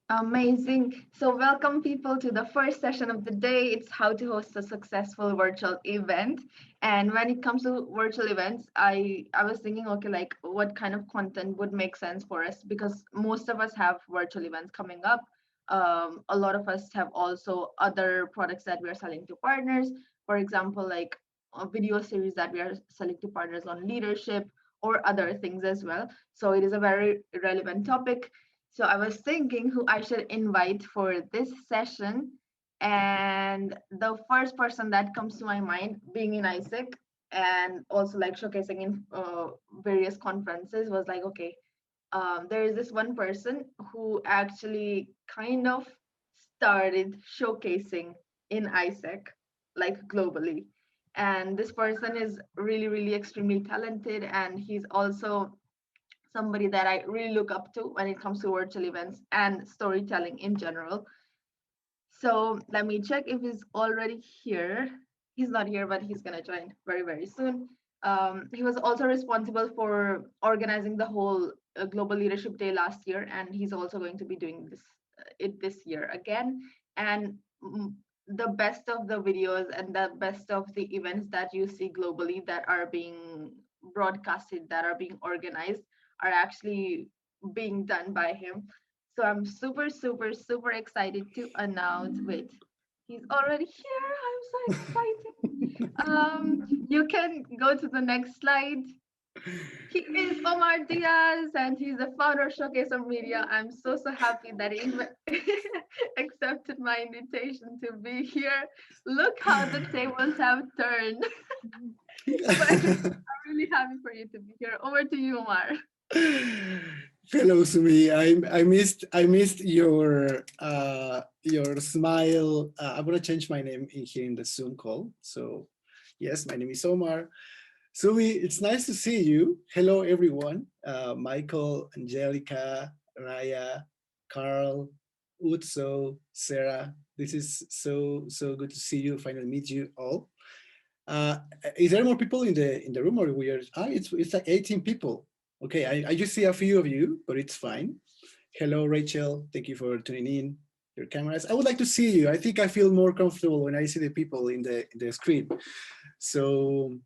Amazing. So, welcome people to the first session of the day. It's how to host a successful virtual event. And when it comes to virtual events, I was thinking, okay, like what kind of content would make sense for us because most of us have virtual events coming up. A lot of us have also other products that we are selling to partners. For example, like a video series that we are selling to partners on leadership or other things as well. So, it is a very relevant topic. So I was thinking who I should invite for this session. And the first person that comes to my mind, being in ISEC and also like showcasing in various conferences, was like, okay, there is this one person who actually kind of started showcasing in ISEC, like globally. And this person is really, really extremely talented. And he's also somebody that I really look up to when it comes to virtual events and storytelling in general. So let me check if he's already here. He's not here, but he's going to join very, very soon. He was also responsible for organizing the whole Global Leadership Day last year, and he's also going to be doing it this year again. And the best of the videos and the best of the events that you see globally that are being broadcasted, that are being organized, are actually being done by him. So I'm super, super, super excited to announce. Wait, he's already here. I'm so excited. You can go to the next slide. He is Omar Diaz, and he's the founder of ShowcaserMedia. I'm so so happy that he accepted my invitation to be here. Look how the tables have turned. But I'm really happy for you to be here. Over to you, Omar. Hello, Sumi. I missed your smile. I'm gonna change my name in here in the Zoom call. So, yes, my name is Omar. Sumi, it's nice to see you. Hello, everyone. Michael, Angelica, Raya, Carl, Utso, Sarah. This is so good to see you. Finally, meet you all. Uh, is there more people in the room, or we are? It's like 18 people. Okay, I just see a few of you, but it's fine. Hello, Rachel. Thank you for tuning in. Your cameras. I would like to see you. I think I feel more comfortable when I see the people in the screen. So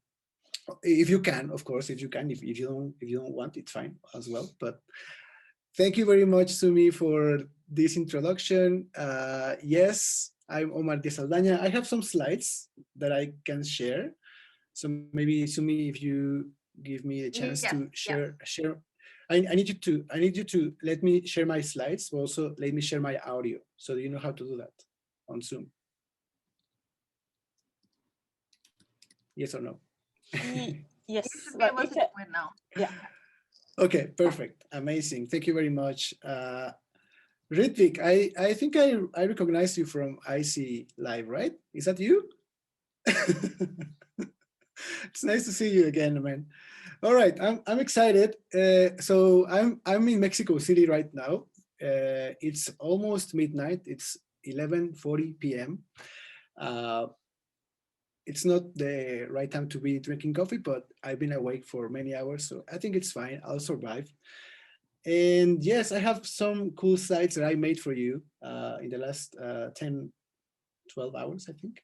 if you can, of course, if you can, if you don't want, it's fine as well. But thank you very much, Sumi, for this introduction. Yes, I'm Omar de Saldaña. I have some slides that I can share. So maybe, Sumi, if you give me a chance Yes, to yes. share. I need you to let me share my slides, but also let me share my audio. So do you know how to do that on Zoom? Yes or no? You Yes, should be but able you to can. do it now. Yeah. Okay, perfect, amazing. Thank you very much. Ritvik, I think I recognize you from IC Live, right? Is that you? It's nice to see you again, man. All right, I'm excited. So I'm in Mexico City right now. It's almost midnight. It's 11:40 p.m. Uh, it's not the right time to be drinking coffee, but I've been awake for many hours, so I think it's fine. I'll survive. And yes, I have some cool slides that I made for you in the last 10, 12 hours, I think.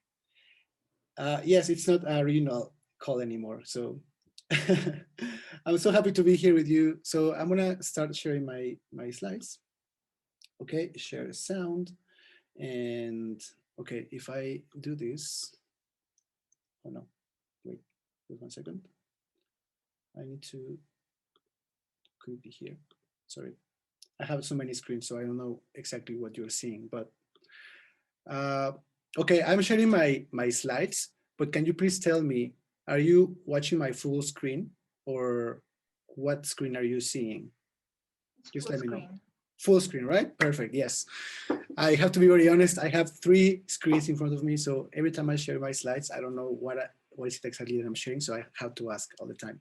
Yes, it's not a regional call anymore. So I'm so happy to be here with you. So I'm gonna start sharing my slides. Okay, share sound. And okay, if I do this, oh no, wait 1 second. I need to, could be here. Sorry. I have so many screens, so I don't know exactly what you're seeing, but uh, okay, I'm sharing my slides, but can you please tell me, are you watching my full screen or what screen are you seeing? It's Just full let me know. screen. Full screen, right? Perfect, yes. I have to be very honest, I have 3 screens in front of me, so every time I share my slides, I don't know what is it exactly that I'm sharing, so I have to ask all the time.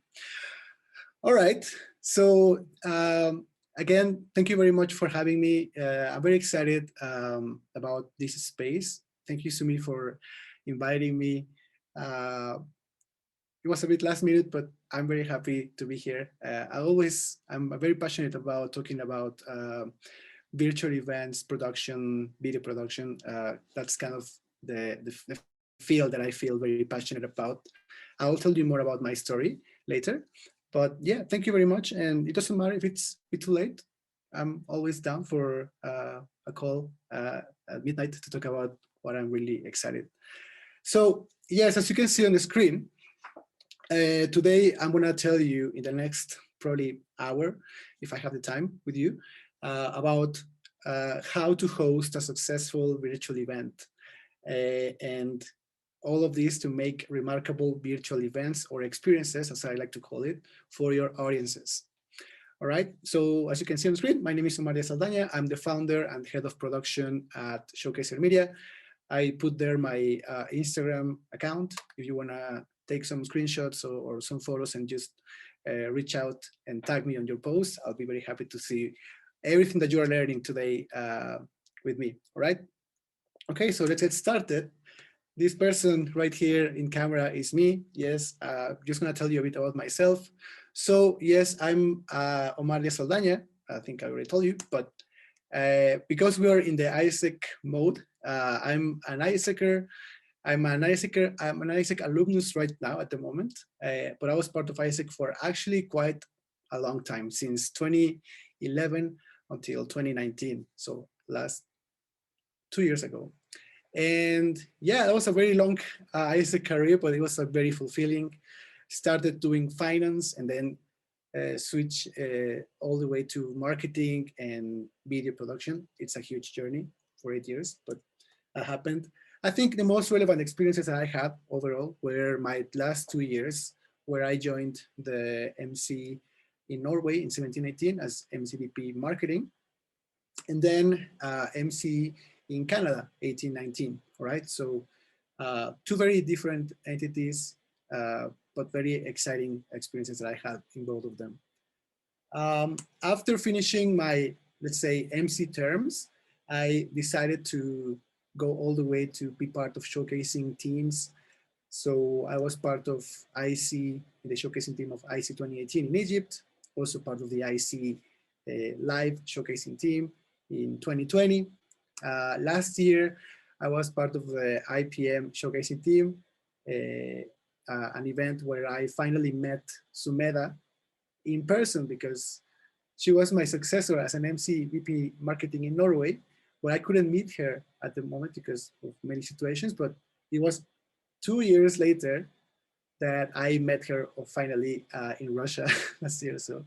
All right, so again, thank you very much for having me. I'm very excited about this space. Thank you, Sumi, for inviting me. Uh, it was a bit last minute, but I'm very happy to be here. I'm very passionate about talking about virtual events production, video production. That's kind of the field that I feel very passionate about. I'll tell you more about my story later. But yeah, thank you very much. And it doesn't matter if it's too late. I'm always down for a call at midnight to talk about what I'm really excited. So yes, as you can see on the screen, today I'm gonna tell you in the next probably hour, if I have the time with you, about how to host a successful virtual event. And all of this to make remarkable virtual events or experiences, as I like to call it, for your audiences. All right, so as you can see on the screen, my name is Omar Saldaña. I'm the founder and head of production at ShowcaserMedia. I put there my Instagram account if you wanna take some screenshots or some photos and just reach out and tag me on your post. I'll be very happy to see everything that you are learning today with me, all right? Okay, so let's get started. This person right here in camera is me. Yes, just gonna tell you a bit about myself. So yes, I'm Omar Saldaña. I think I already told you, but because we are in the ISEC mode, I'm an ISECer. I'm an ISEC alumnus right now at the moment, but I was part of ISEC for actually quite a long time, since 2011 until 2019. So last 2 years ago. And yeah, that was a very long ISEC career, but it was a very fulfilling. Started doing finance and then switch all the way to marketing and video production. It's a huge journey for 8 years, but that happened. I think the most relevant experiences that I had overall were my last 2 years, where I joined the MC in Norway in 1718 as MCVP marketing, and then MC in Canada, 1819, all right? So two very different entities, but very exciting experiences that I had in both of them. After finishing my, let's say, MC terms, I decided to go all the way to be part of showcasing teams. So I was part of IC, the showcasing team of IC 2018 in Egypt, also part of the IC live showcasing team in 2020. Last year, I was part of the IPM showcasing team, an event where I finally met Sumeda in person because she was my successor as an MC VP marketing in Norway, but I couldn't meet her at the moment because of many situations. But it was 2 years later that I met her finally in Russia last year. So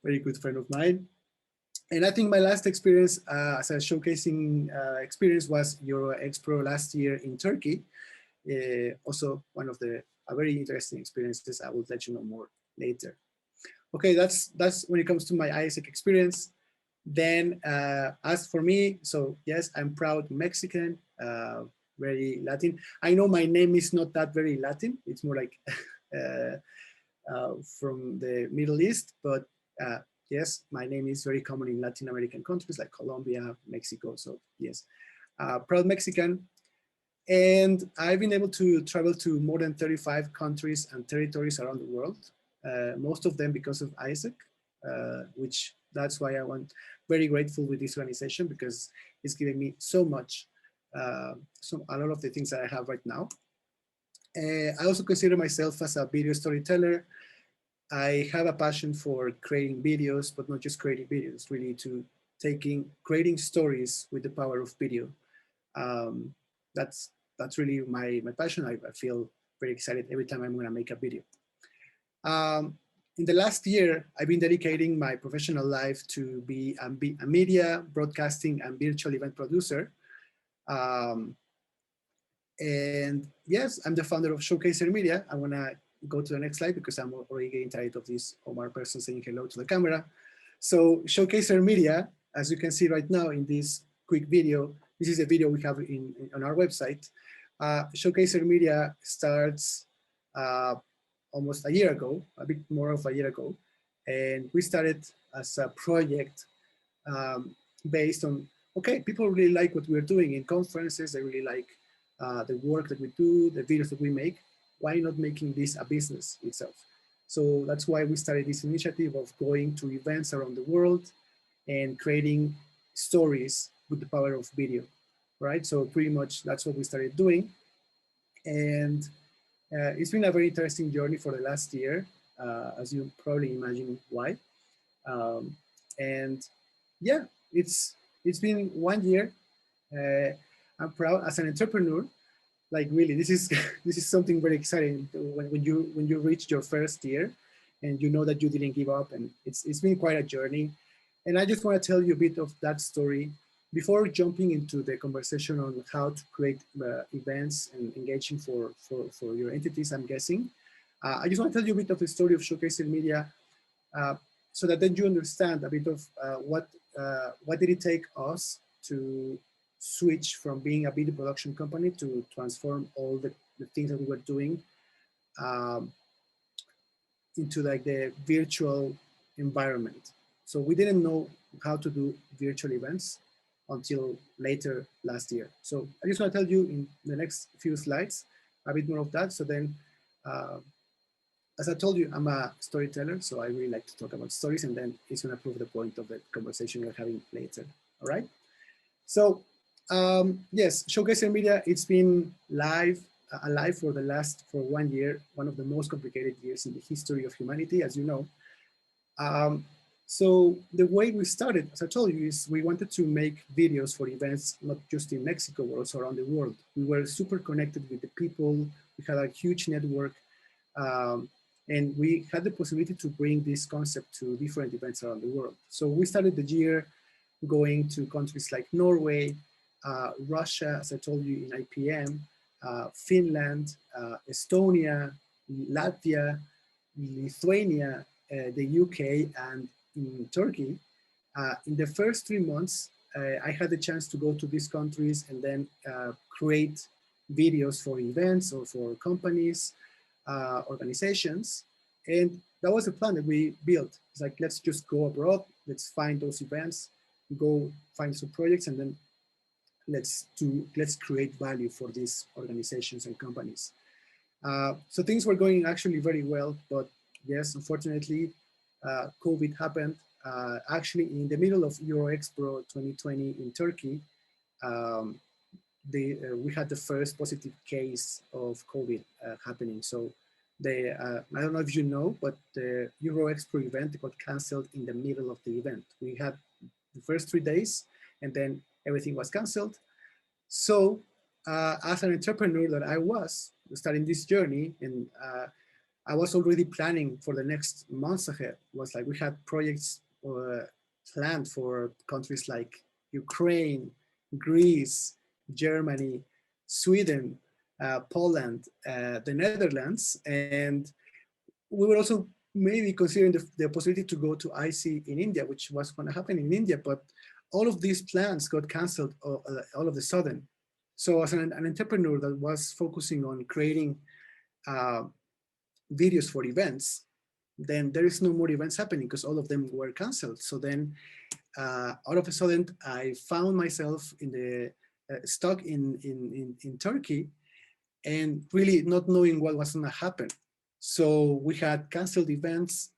very good friend of mine. And I think my last experience as a showcasing experience was Euro Expo last year in Turkey. Also one of the very interesting experiences. I will let you know more later. Okay, that's when it comes to my ISEC experience. Then as for me, so yes, I'm proud Mexican, very Latin. I know my name is not that very Latin. It's more like from the Middle East, but yes, my name is very common in Latin American countries like Colombia, Mexico. So yes, proud Mexican. And I've been able to travel to more than 35 countries and territories around the world, most of them because of ISEC, which that's why I want very grateful with this organization because it's given me so much, a lot of the things that I have right now. I also consider myself as a video storyteller. I have a passion for creating videos, but not just creating videos, really to creating stories with the power of video. That's really my passion. I feel very excited every time I'm gonna make a video. In the last year, I've been dedicating my professional life to be a media, broadcasting, and virtual event producer. And yes, I'm the founder of ShowcaserMedia. I wanna go to the next slide because I'm already getting tired of this Omar person saying hello to the camera. So ShowcaserMedia, as you can see right now in this quick video, this is a video we have on our website. ShowcaserMedia starts almost a year ago, a bit more of a year ago. And we started as a project based on, okay, people really like what we're doing in conferences. They really like the work that we do, the videos that we make. Why not making this a business itself? So that's why we started this initiative of going to events around the world and creating stories with the power of video, right? So pretty much that's what we started doing. And it's been a very interesting journey for the last year, as you probably imagine why. Um, and yeah, it's been 1 year. I'm proud as an entrepreneur. Like really, this is this is something very exciting when you reach your first year, and you know that you didn't give up, and it's been quite a journey. And I just want to tell you a bit of that story before jumping into the conversation on how to create events and engaging for your entities. I'm guessing. I just want to tell you a bit of the story of Showcaser Media, uh, so that then you understand a bit of what did it take us to switch from being a video production company to transform all the things that we were doing um, into like the virtual environment. So we didn't know how to do virtual events until later last year. So I just want to tell you in the next few slides a bit more of that. So then uh, as I told you, I'm a storyteller, so I really like to talk about stories, and then it's going to prove the point of the conversation we're having later. All right. So yes, Showcaser Media, it's been alive for 1 year, one of the most complicated years in the history of humanity, as you know. Um, so the way we started, as I told you, is we wanted to make videos for events, not just in Mexico, but also around the world. We were super connected with the people. We had a huge network, um, and we had the possibility to bring this concept to different events around the world. So we started the year going to countries like Norway, Russia, as I told you, in IPM, Finland, Estonia, Latvia, Lithuania, the UK, and in Turkey. In the first 3 months, I had the chance to go to these countries and then create videos for events or for companies, organizations. And that was the plan that we built. It's like, let's just go abroad, let's find those events, go find some projects, and then let's create value for these organizations and companies. So things were going actually very well, but yes, unfortunately, COVID happened. Actually, in the middle of Euro Expo 2020 in Turkey, um, we had the first positive case of COVID happening. So I don't know if you know, but the Euro Expo event got canceled in the middle of the event. We had the first 3 days, and then everything was canceled. So as an entrepreneur that I was starting this journey, and I was already planning for the next months ahead. It was like we had projects planned for countries like Ukraine, Greece, Germany, Sweden, Poland, the Netherlands, and we were also maybe considering the possibility to go to IC in India, which was going to happen in India, but all of these plans got canceled all of a sudden. So as an entrepreneur that was focusing on creating uh, videos for events, then there is no more events happening because all of them were canceled. So then all of a sudden I found myself in the stuck in Turkey and really not knowing what was going to happen. So we had canceled events.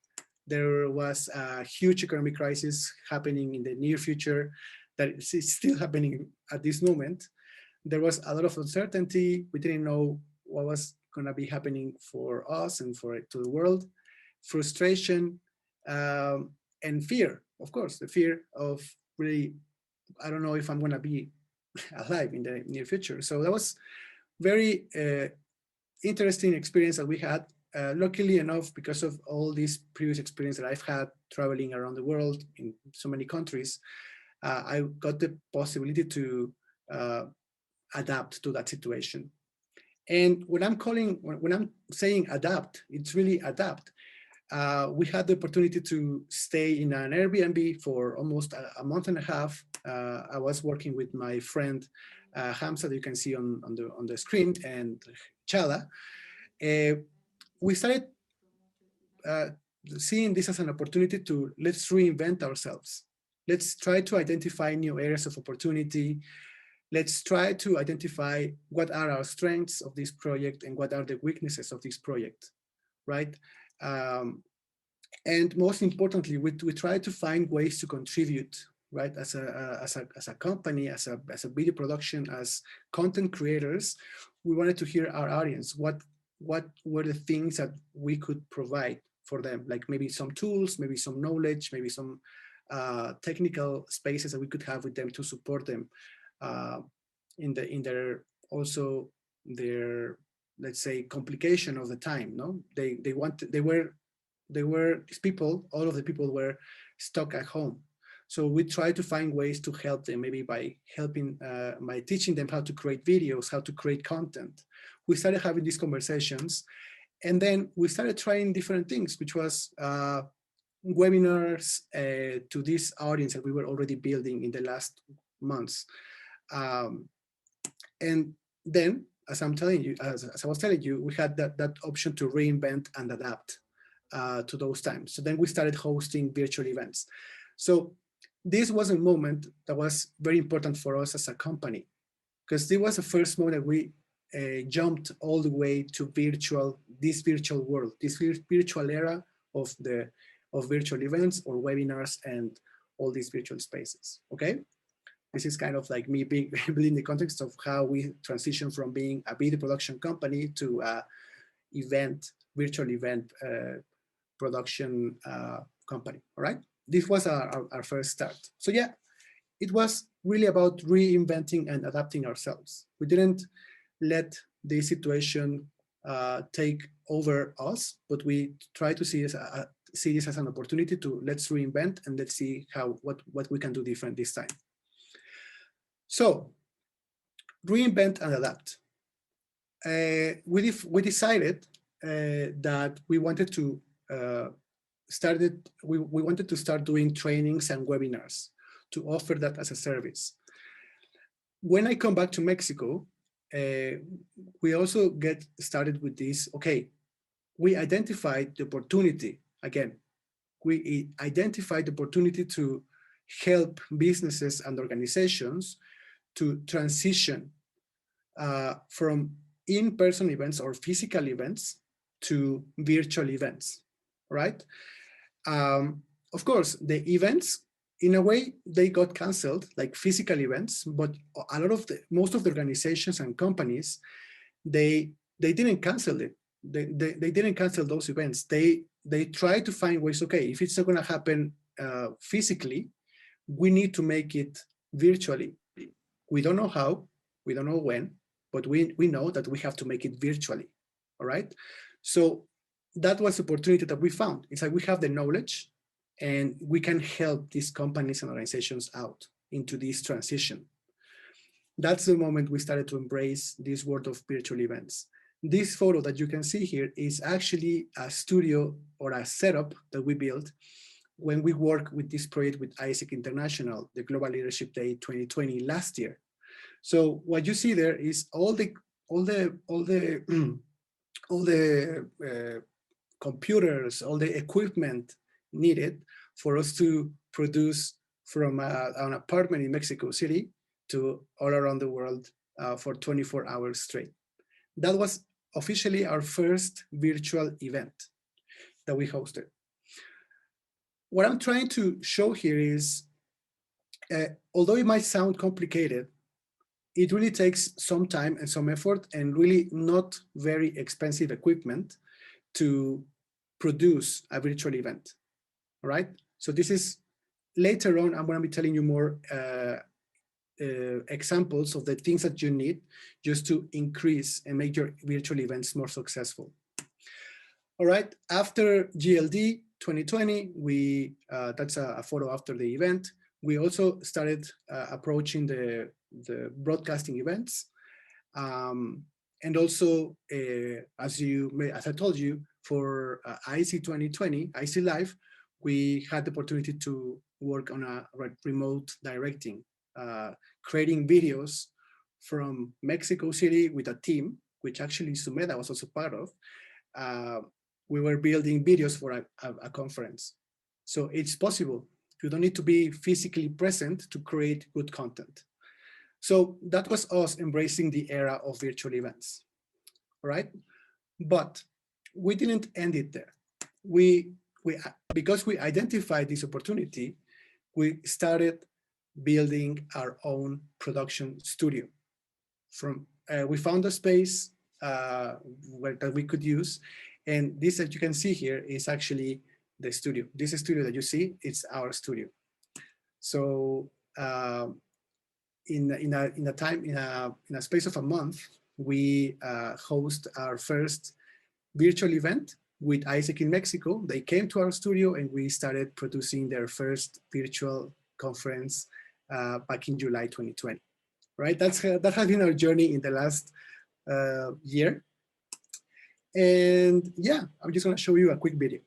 There was a huge economic crisis happening in the near future that is still happening at this moment. There was a lot of uncertainty. We didn't know what was going to be happening for us and for to the world. Frustration and fear, of course, the fear of really, I don't know if I'm going to be alive in the near future. So that was very interesting experience that we had. Luckily enough, because of all this previous experience that I've had traveling around the world in so many countries, I got the possibility to uh, adapt to that situation. And when I'm saying adapt, it's really adapt. We had the opportunity to stay in an Airbnb for almost a month and a half. I was working with my friend Hamza, that you can see on the screen, and Chala. Uh, we started uh, seeing this as an opportunity to let's reinvent ourselves. Let's try to identify new areas of opportunity. Let's try to identify what are our strengths of this project and what are the weaknesses of this project, right? Um, And most importantly, we try to find ways to contribute, right? As a company, as a video production, as content creators, we wanted to hear our audience. What were the things that we could provide for them? Like maybe some tools, maybe some knowledge, maybe some technical spaces that we could have with them to support them uh, in their also their, let's say, complication of the time. No, they were these people, all of the people were stuck at home. So we try to find ways to help them, maybe by by teaching them how to create videos, how to create content. We started having these conversations, and then we started trying different things, which was webinars to this audience that we were already building in the last months. Um, and then, as I'm telling you, as I was telling you, we had that option to reinvent and adapt to those times. So then we started hosting virtual events. So this was a moment that was very important for us as a company, because this was the first moment that we jumped all the way to this virtual world, this virtual era of virtual events or webinars and all these virtual spaces. Okay, this is kind of like me being in the context of how we transition from being a video production company to a virtual event production company. All right, this was our first start. So yeah, it was really about reinventing and adapting ourselves. We didn't let the situation take over us, but we try to see this as an opportunity to let's reinvent and let's see what we can do different this time. So reinvent and adapt. We decided that we wanted to we wanted to start doing trainings and webinars to offer that as a service. When I come back to Mexico, we also get started with this. Okay, we identified the opportunity again. We identified the opportunity to help businesses and organizations to transition from in-person events or physical events to virtual events, right? Of course, the events, in a way, they got canceled, like physical events, but most of the organizations and companies, they didn't cancel it. They didn't cancel those events. They try to find ways. Okay, if it's not going to happen physically, we need to make it virtually. We don't know how, we don't know when, but we know that we have to make it virtually. All right. So that was the opportunity that we found. It's like we have the knowledge and we can help these companies and organizations out into this transition. That's the moment we started to embrace this world of virtual events. This photo that you can see here is actually a studio or a setup that we built when we worked with this project with ISEC International, the Global Leadership Day 2020 last year. So what you see there is all the computers, all the equipment needed for us to produce from an apartment in Mexico City to all around the world for 24 hours straight. That was officially our first virtual event that we hosted. What I'm trying to show here is, although it might sound complicated, it really takes some time and some effort and really not very expensive equipment to produce a virtual event, all right? So this is, later on, I'm gonna be telling you more examples of the things that you need just to increase and make your virtual events more successful. All right, after GLD 2020, that's a photo after the event. We also started approaching the broadcasting events. And also, as I told you, for IC 2020, IC Live, we had the opportunity to work on a remote directing, creating videos from Mexico City with a team, which actually Sumeda was also part of. We were building videos for a conference. So it's possible. You don't need to be physically present to create good content. So that was us embracing the era of virtual events, all right? But we didn't end it there. We because we identified this opportunity, we started building our own production studio. From We found a space that we could use, and this that you can see here is actually the studio. This studio that you see, it's our studio. So in a space of a month, we host our first virtual event with Isaac in Mexico. They came to our studio and we started producing their first virtual conference back in July 2020. Right, that has been our journey in the last year. And yeah, I'm just going to show you a quick video.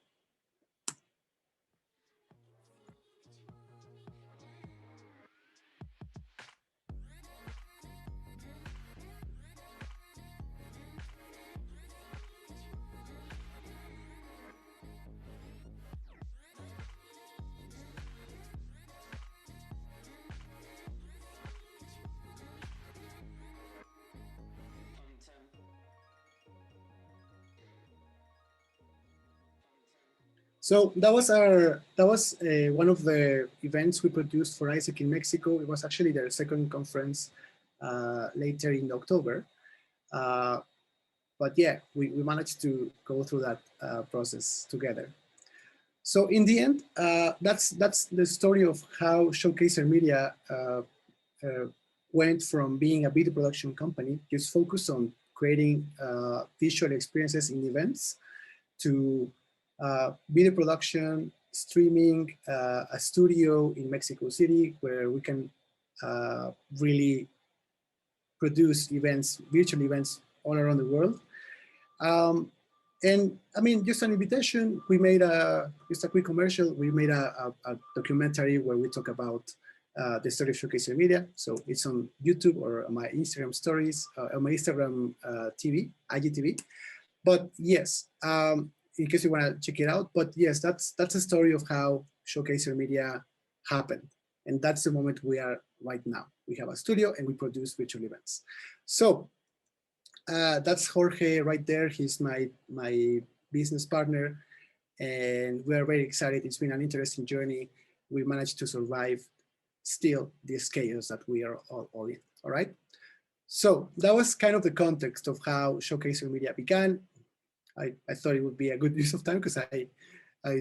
So that was one of the events we produced for Isaac in Mexico. It was actually their second conference later in October. Uh, but yeah, we managed to go through that process together. So in the end, that's the story of how Showcaser Media went from being a video production company, just focused on creating visual experiences in events, to video production, streaming, a studio in Mexico City where we can really produce events, virtual events all around the world. Um, and I mean, just an invitation. We made just a quick commercial. We made a documentary where we talk about the story of Showcaser Media. So it's on YouTube or on my Instagram stories, on my Instagram TV, IGTV. But yes, in case you want to check it out. But yes, that's a story of how Showcaser Media happened, and that's the moment we are right now. We have a studio and we produce virtual events. So that's Jorge right there. He's my business partner, and we are very excited. It's been an interesting journey. We managed to survive still this chaos that we are all in. All right. So that was kind of the context of how Showcaser Media began. I thought it would be a good use of time because I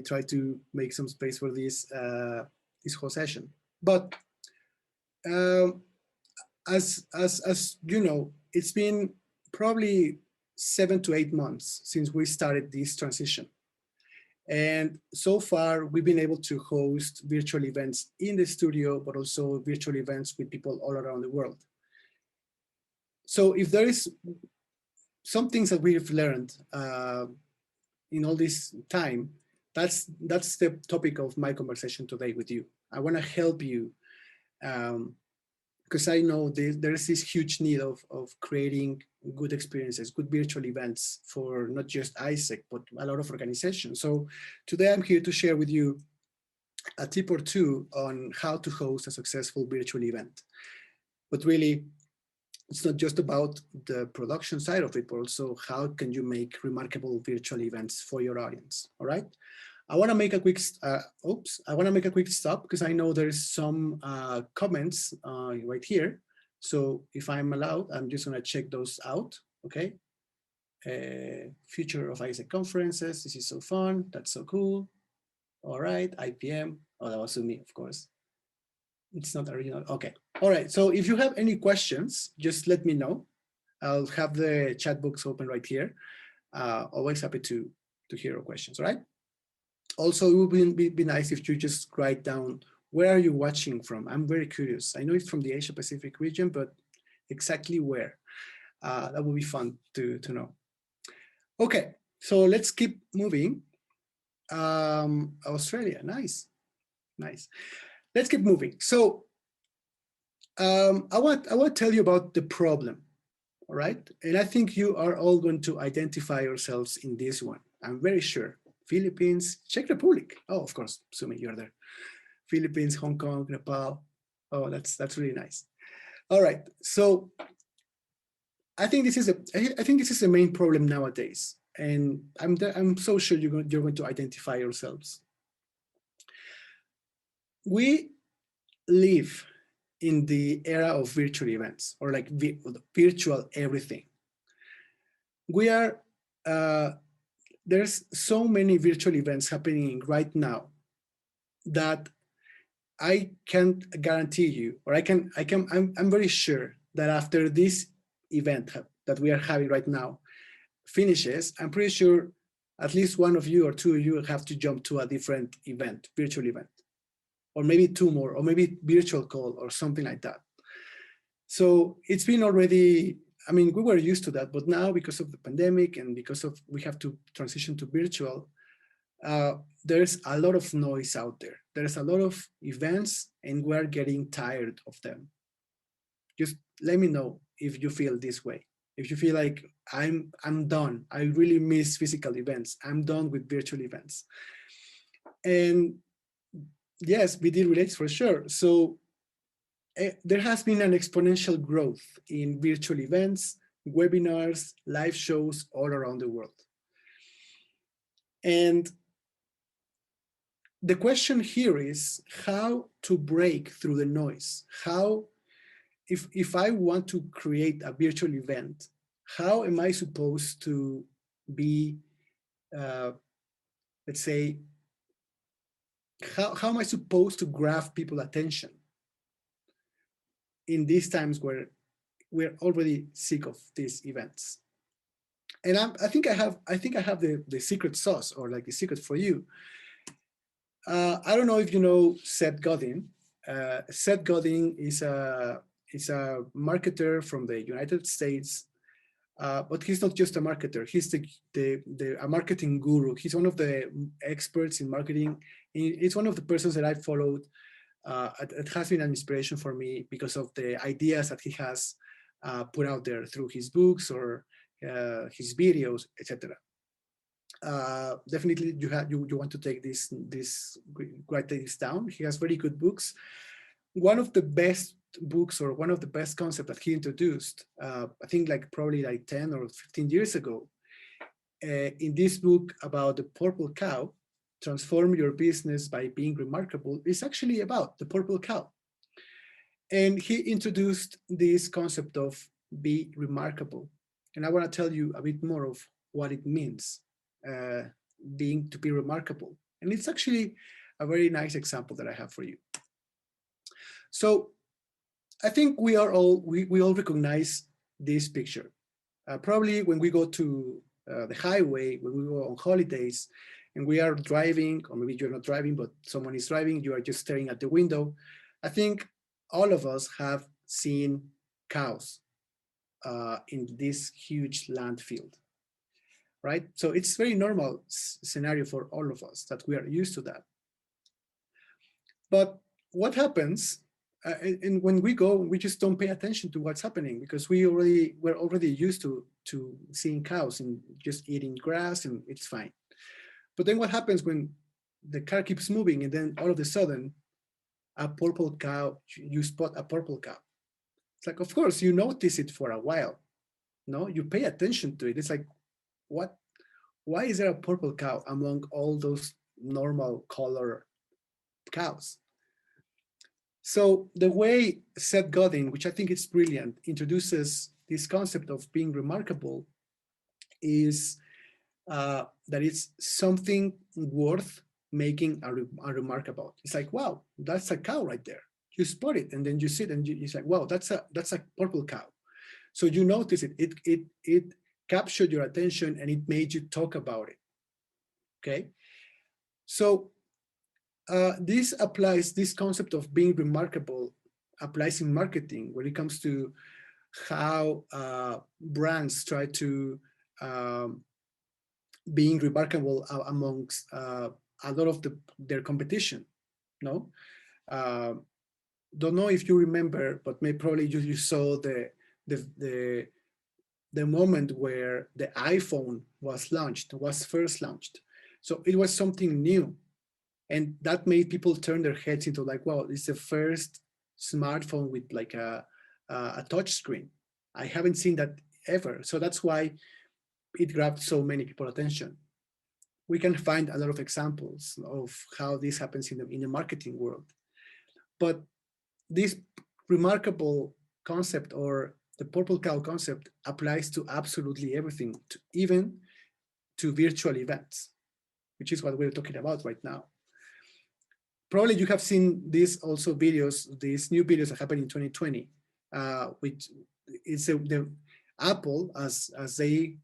tried to make some space for this whole session. But um, as you know, it's been probably 7 to 8 months since we started this transition. And so far, we've been able to host virtual events in the studio, but also virtual events with people all around the world. So if there is some things that we've learned in all this time, that's the topic of my conversation today with you. I want to help you because I know there's this huge need of creating good experiences, good virtual events for not just Isaac, but a lot of organizations. So today I'm here to share with you a tip or two on how to host a successful virtual event. But really, it's not just about the production side of it, but also how can you make remarkable virtual events for your audience, all right? I want to make a quick, I want to make a quick stop because I know there's some comments right here. So if I'm allowed, I'm just going to check those out, okay? Future of Isaac conferences, this is so fun, that's so cool. All right, IPM, oh, that was to me, of course. It's not original, okay. All right, so if you have any questions, just let me know. I'll have the chat box open right here. Always happy to hear your questions, all right? Also, it would be nice if you just write down, where are you watching from? I'm very curious. I know it's from the Asia Pacific region, but exactly where? That would be fun to know. Okay, so let's keep moving. Australia, nice. Let's keep moving. So I want to tell you about the problem, all right? And I think you are all going to identify yourselves in this one. I'm very sure. Philippines, Czech Republic. Oh, of course, Sumi, you're there. Philippines, Hong Kong, Nepal. Oh, that's really nice. All right, so I think this is the main problem nowadays. and I'm so sure you're going to identify yourselves. We live in the era of virtual events, or like virtual everything. We are there's so many virtual events happening right now that I can't guarantee you, or I'm very sure that after this event that we are having right now finishes, I'm pretty sure at least one of you or two of you have to jump to a different event, virtual event, or maybe two more, or maybe virtual call or something like that. So it's been already, I mean, we were used to that, but now because of the pandemic and because of we have to transition to virtual, uh, there's a lot of noise out there. There's a lot of events, and we're getting tired of them. Just let me know if you feel this way. If you feel like I'm done, I really miss physical events. I'm done with virtual events. And yes, BD relates for sure. So there has been an exponential growth in virtual events, webinars, live shows all around the world. And the question here is how to break through the noise. How, if I want to create a virtual event, how am I supposed to be, uh, let's say, how am I supposed to grab people's attention in these times where we're already sick of these events? And I think I have the secret sauce, or like the secret for you. I don't know if you know Seth Godin. Seth Godin is a marketer from the United States, but he's not just a marketer. He's a marketing guru. He's one of the experts in marketing. It's one of the persons that I followed. It has been an inspiration for me because of the ideas that he has put out there through his books or his videos, etc. Definitely, you want to take write this down. He has very good books. One of the best books, or one of the best concepts that he introduced, I think like probably like 10 or 15 years ago, in this book about the purple cow, transform your business by being remarkable, is actually about the purple cow. And he introduced this concept of be remarkable. And I want to tell you a bit more of what it means, uh, being to be remarkable. And it's actually a very nice example that I have for you. So I think we all recognize this picture. Probably when we go to the highway, when we go on holidays, and we are driving, or maybe you're not driving, but someone is driving, you are just staring at the window. I think all of us have seen cows in this huge land field, right? So it's very normal scenario for all of us that we are used to that. But what happens, and when we go, we just don't pay attention to what's happening because we're already used to seeing cows and just eating grass, and it's fine. But then what happens when the car keeps moving, and then all of a sudden, a purple cow, you spot a purple cow. It's like, of course, you notice it for a while. No, you pay attention to it. It's like, what? Why is there a purple cow among all those normal color cows? So the way Seth Godin, which I think is brilliant, introduces this concept of being remarkable is that it's something worth making a remark about. It's like, wow, that's a cow right there. You spot it, and then you sit and it's like, wow, that's a purple cow. So you notice it. It captured your attention and it made you talk about it. Okay, so this concept of being remarkable applies in marketing when it comes to how brands try to being remarkable amongst a lot of their competition. No, uh, don't know if you remember, but maybe probably you saw the the the moment where the iPhone was first launched. So it was something new, and that made people turn their heads into like, wow, it's the first smartphone with like a touch screen. I haven't seen that ever. So that's why it grabbed so many people's attention. We can find a lot of examples of how this happens in the marketing world. But this remarkable concept, or the purple cow concept, applies to absolutely everything, even to virtual events, which is what we're talking about right now. Probably you have seen these also videos, these new videos that happened in 2020, which is the Apple, as they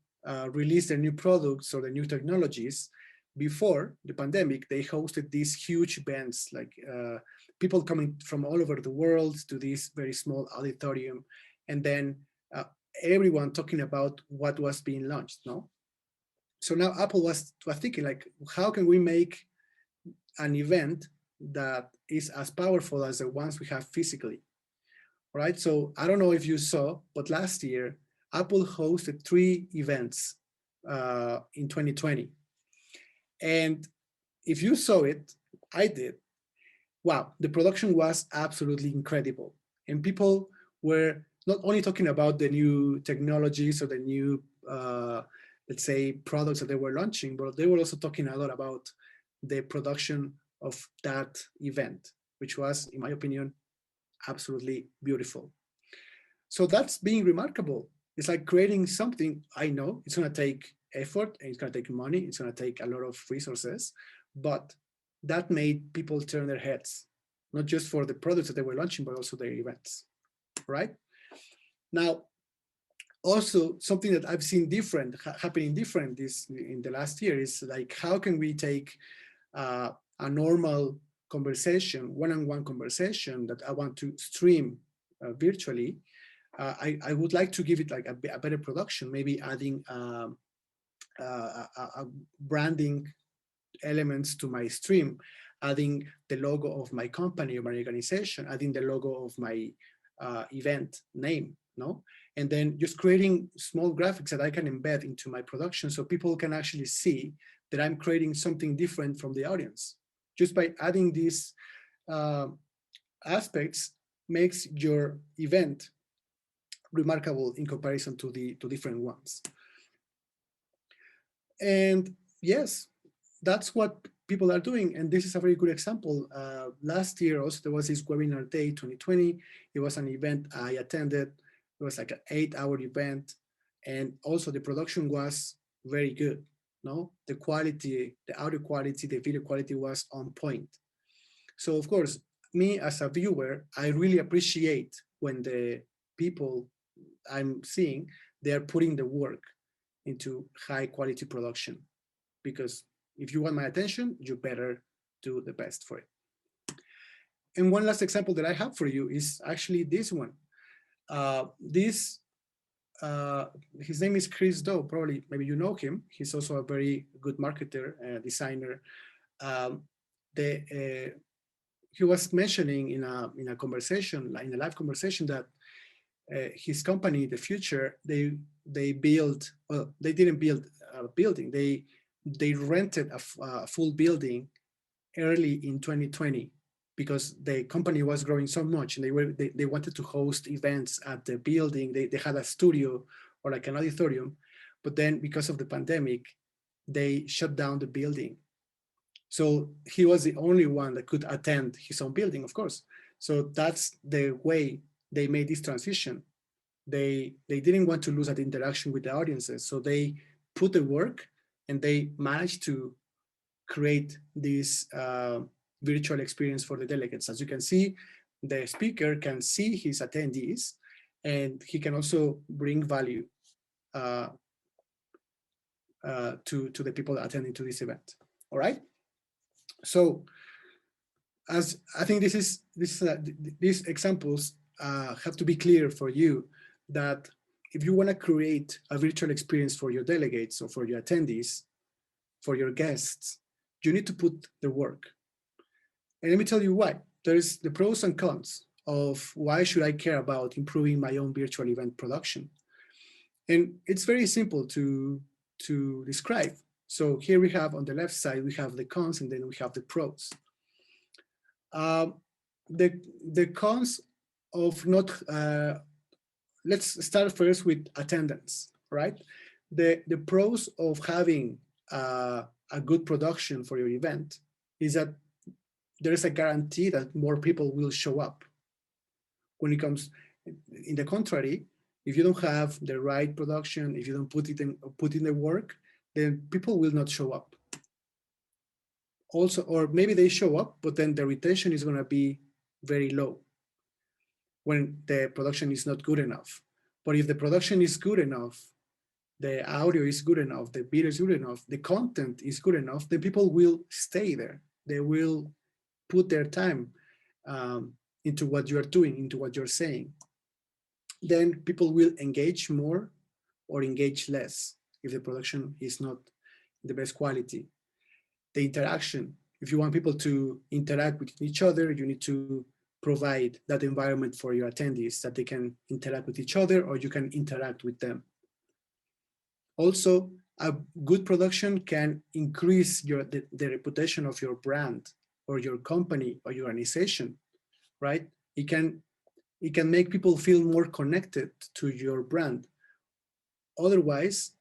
release their new products or the new technologies. Before the pandemic, they hosted these huge events, like people coming from all over the world to this very small auditorium, and then everyone talking about what was being launched. No, so now Apple was thinking, like, how can we make an event that is as powerful as the ones we have physically, right? So I don't know if you saw, but last year Apple hosted 3 events in 2020, and if you saw it, I did. Wow, the production was absolutely incredible, and people were not only talking about the new technologies or the new, let's say, products that they were launching, but they were also talking a lot about the production of that event, which was, in my opinion, absolutely beautiful. So that's being remarkable. It's like creating something. I know it's going to take effort and it's going to take money. It's going to take a lot of resources, but that made people turn their heads, not just for the products that they were launching, but also their events, right? Now, also something that I've seen different happening different this in the last year is like, how can we take a normal conversation, one-on-one conversation that I want to stream virtually. I would like to give it like a better production, maybe adding a branding elements to my stream, adding the logo of my company or my organization, adding the logo of my event name, no? And then just creating small graphics that I can embed into my production so people can actually see that I'm creating something different from the audience. Just by adding these uh, aspects makes your event remarkable in comparison to the different ones. And yes, that's what people are doing. And this is a very good example. Last year also there was this webinar day 2020. It was an event I attended. It was like an 8-hour event. And also the production was very good. No, the quality, the audio quality, the video quality was on point. So of course, me as a viewer, I really appreciate when the people I'm seeing, they are putting the work into high quality production, because if you want my attention, you better do the best for it. And one last example that I have for you is actually this one. This his name is Chris Doe. Probably maybe you know him. He's also a very good marketer, designer. Um, he was mentioning in a conversation, like in a live conversation, that his company, the future, they built, well, they didn't build a building. They rented a full building early in 2020 because the company was growing so much, and they wanted to host events at the building. They had a studio or like an auditorium, but then because of the pandemic, they shut down the building. So he was the only one that could attend his own building, of course. So that's the way they made this transition. They didn't want to lose that interaction with the audiences, so they put the work and they managed to create this virtual experience for the delegates. As you can see, the speaker can see his attendees, and he can also bring value uh, to the people attending to this event. All right. So, as I think these examples have to be clear for you that if you want to create a virtual experience for your delegates or for your attendees, for your guests, you need to put the work. And let me tell you why. There's the pros and cons of why should I care about improving my own virtual event production. And it's very simple to describe. So here we have on the left side, we have the cons, and then we have the pros. Um, the cons of not, let's start first with attendance, right? The pros of having a good production for your event is that there is a guarantee that more people will show up. When it comes, in the contrary, if you don't have the right production, if you don't put in the work, then people will not show up. Also, or maybe they show up, but then the retention is going to be very low when the production is not good enough. But if the production is good enough, the audio is good enough, the video is good enough, the content is good enough, then people will stay there. They will put their time into what you're doing, into what you're saying. Then people will engage more or engage less if the production is not the best quality. The interaction, if you want people to interact with each other, you need to provide that environment for your attendees that they can interact with each other or you can interact with them. Also, a good production can increase the reputation of your brand or your company or your organization, right? It can make people feel more connected to your brand. Otherwise,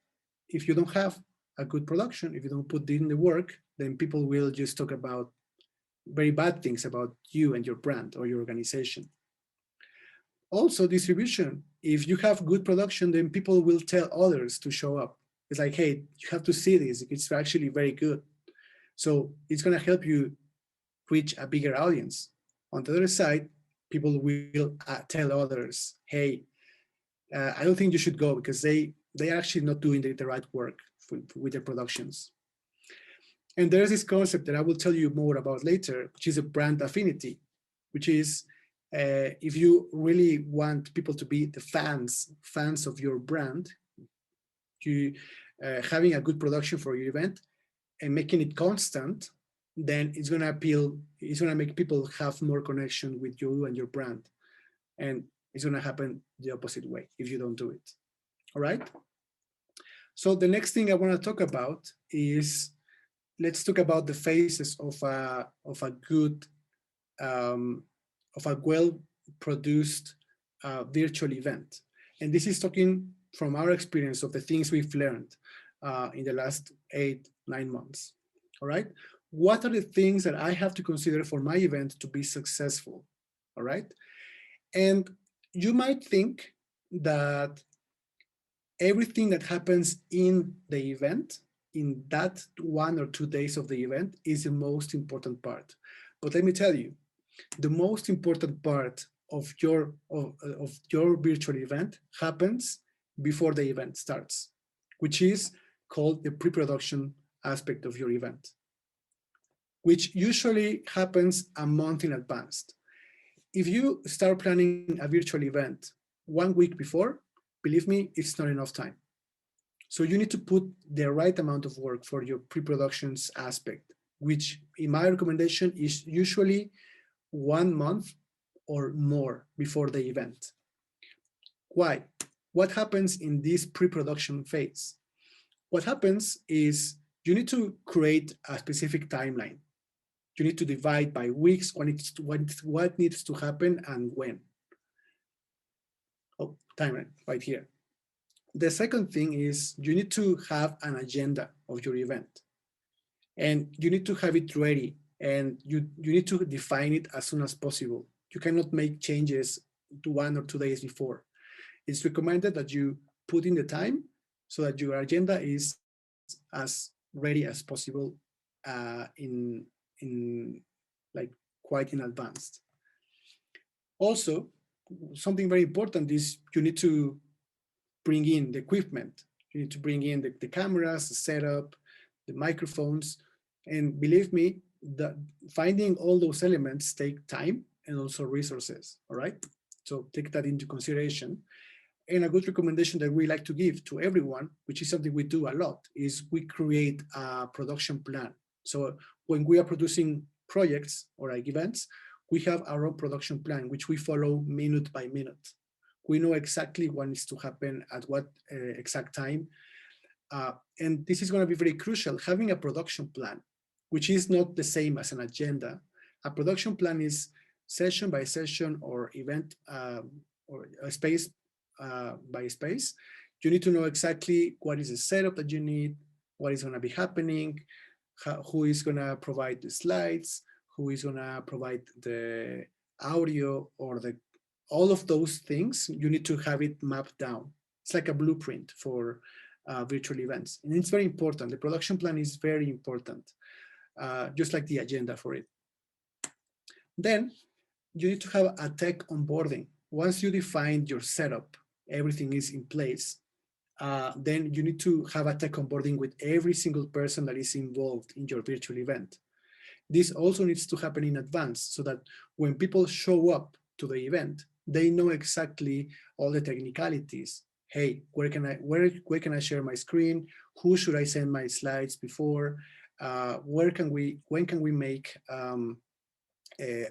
if you don't have a good production, if you don't put in the work, then people will just talk about very bad things about you and your brand or your organization. Also, distribution. If you have good production, then people will tell others to show up. It's like, hey, you have to see this. It's actually very good. So it's going to help you reach a bigger audience. On the other side, people will tell others, hey, I don't think you should go because they are actually not doing the right work with their productions. And there's this concept that I will tell you more about later, which is a brand affinity, which is if you really want people to be the fans of your brand, you having a good production for your event and making it constant, then it's going to appeal, it's going to make people have more connection with you and your brand. And it's going to happen the opposite way if you don't do it. All right. So the next thing I want to talk about is, let's talk about the phases of a good, of a well-produced virtual event. And this is talking from our experience of the things we've learned in the last 8-9 months. All right. What are the things that I have to consider for my event to be successful? All right. And you might think that everything that happens in the event, in that 1 or 2 days of the event, is the most important part. But let me tell you, the most important part of your virtual event happens before the event starts, which is called the pre-production aspect of your event, which usually happens a month in advance. If you start planning a virtual event 1 week before, believe me, it's not enough time. So you need to put the right amount of work for your pre-productions aspect, which in my recommendation is usually 1 month or more before the event. Why? What happens in this pre-production phase? What happens is you need to create a specific timeline. You need to divide by weeks what needs to happen and when. Oh, timeline right here. The second thing is you need to have an agenda of your event, and you need to have it ready, and you need to define it as soon as possible. You cannot make changes to 1 or 2 days before. It's recommended that you put in the time so that your agenda is as ready as possible in like quite in advance. Also, something very important is you need to bring in the equipment. You need to bring in the cameras, the setup, the microphones. And believe me, that finding all those elements take time and also resources, all right? So take that into consideration. And a good recommendation that we like to give to everyone, which is something we do a lot, is we create a production plan. So when we are producing projects or like events, we have our own production plan, which we follow minute by minute. We know exactly what needs to happen at what exact time. And this is going to be very crucial, having a production plan, which is not the same as an agenda. A production plan is session by session or event or space by space. You need to know exactly what is the setup that you need, what is going to be happening, who is going to provide the slides, who is going to provide the audio or the all of those things. You need to have it mapped down. It's like a blueprint for virtual events, and it's very important. The production plan is very important, just like the agenda for it. Then you need to have a tech onboarding. Once you define your setup, everything is in place. Then you need to have a tech onboarding with every single person that is involved in your virtual event. This also needs to happen in advance so that when people show up to the event, they know exactly all the technicalities. Hey, where can I share my screen? Who should I send my slides before? When can we make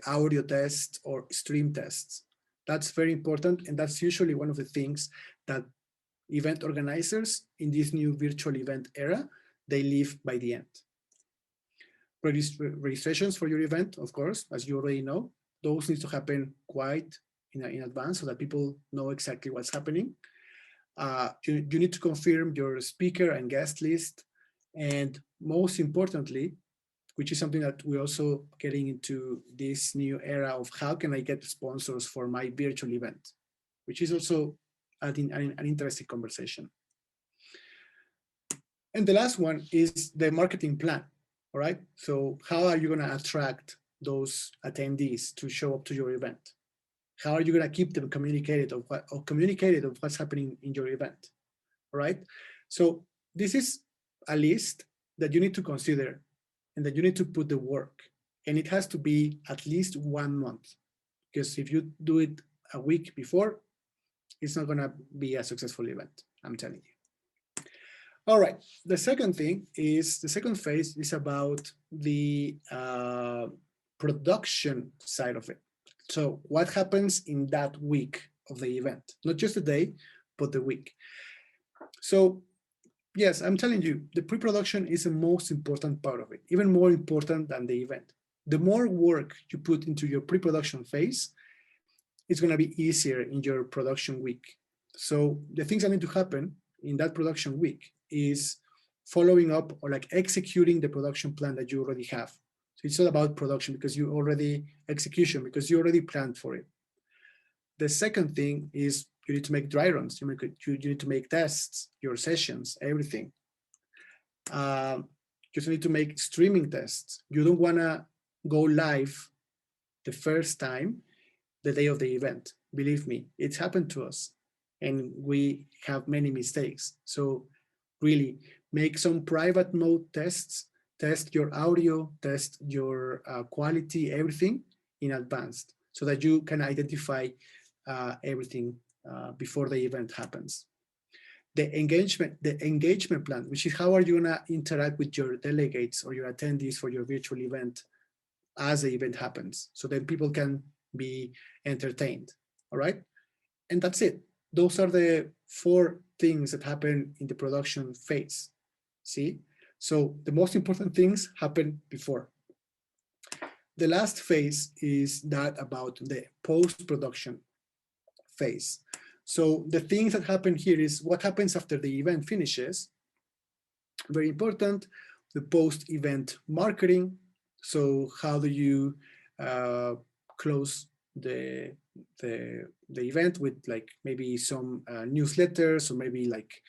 audio tests or stream tests? That's very important, and that's usually one of the things that event organizers in this new virtual event era, they leave by the end. Registrations for your event, of course, as you already know, those need to happen quite in advance so that people know exactly what's happening. You need to confirm your speaker and guest list. And most importantly, which is something that we're also getting into this new era of how can I get sponsors for my virtual event, which is also an interesting conversation. And the last one is the marketing plan, all right? So how are you gonna attract those attendees to show up to your event? How are you gonna keep them communicated of what's happening in your event, all right? So this is a list that you need to consider and that you need to put the work. And it has to be at least 1 month, because if you do it a week before, it's not gonna be a successful event, I'm telling you. All right, the second phase is about the production side of it. So what happens in that week of the event, not just the day, but the week. So yes, I'm telling you, the pre-production is the most important part of it, even more important than the event. The more work you put into your pre-production phase, it's going to be easier in your production week. So the things that need to happen in that production week is following up or like executing the production plan that you already have. So it's all about production because you already planned for it. The second thing is you need to make dry runs. You need to make tests, your sessions, everything. You need to make streaming tests. You don't want to go live the first time, the day of the event. Believe me, it's happened to us and we have many mistakes. So really make some private mode tests, test your audio, test your quality, everything in advance so that you can identify everything before the event happens. The engagement plan, which is how are you gonna interact with your delegates or your attendees for your virtual event as the event happens, so that people can be entertained, all right? And that's it. Those are the 4 things that happen in the production phase, see? So the most important things happen before. The last phase is that about the post-production phase. So the things that happen here is what happens after the event finishes. Very important, the post-event marketing. So how do you close the event with like maybe some newsletters or maybe like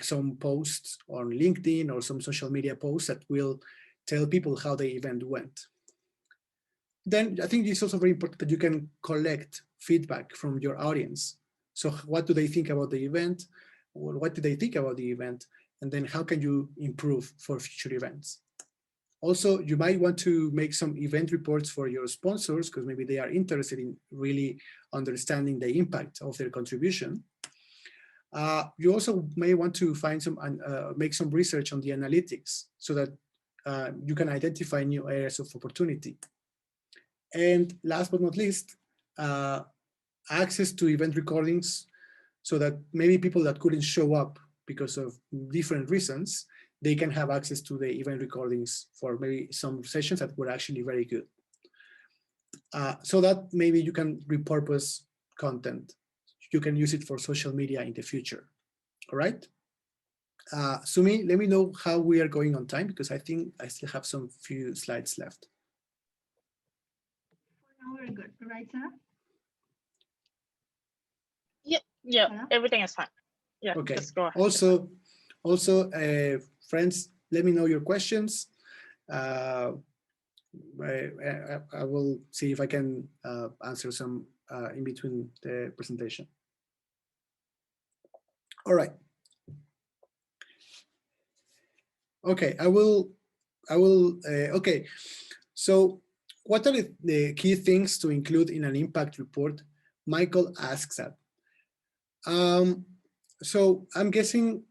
some posts on LinkedIn or some social media posts that will tell people how the event went. Then I think it's also very important that you can collect feedback from your audience. So what do they think about the event? What do they think about the event? And then how can you improve for future events? Also, you might want to make some event reports for your sponsors because maybe they are interested in really understanding the impact of their contribution. You also may want to find make some research on the analytics so that you can identify new areas of opportunity. And last but not least, access to event recordings so that maybe people that couldn't show up because of different reasons, they can have access to the event recordings for maybe some sessions that were actually very good. So that maybe you can repurpose content. you can use it for social media in the future. All right. Sumi, let me know how we are going on time, because I think I still have some few slides left. For now, we're good, right, Sarah? Yeah, Hello? everything is fine. Yeah, Okay. just go ahead. Also, friends, let me know your questions. I will see if I can answer some in between the presentation. All right. Okay, okay. So what are the key things to include in an impact report? Michael asks that. So I'm guessing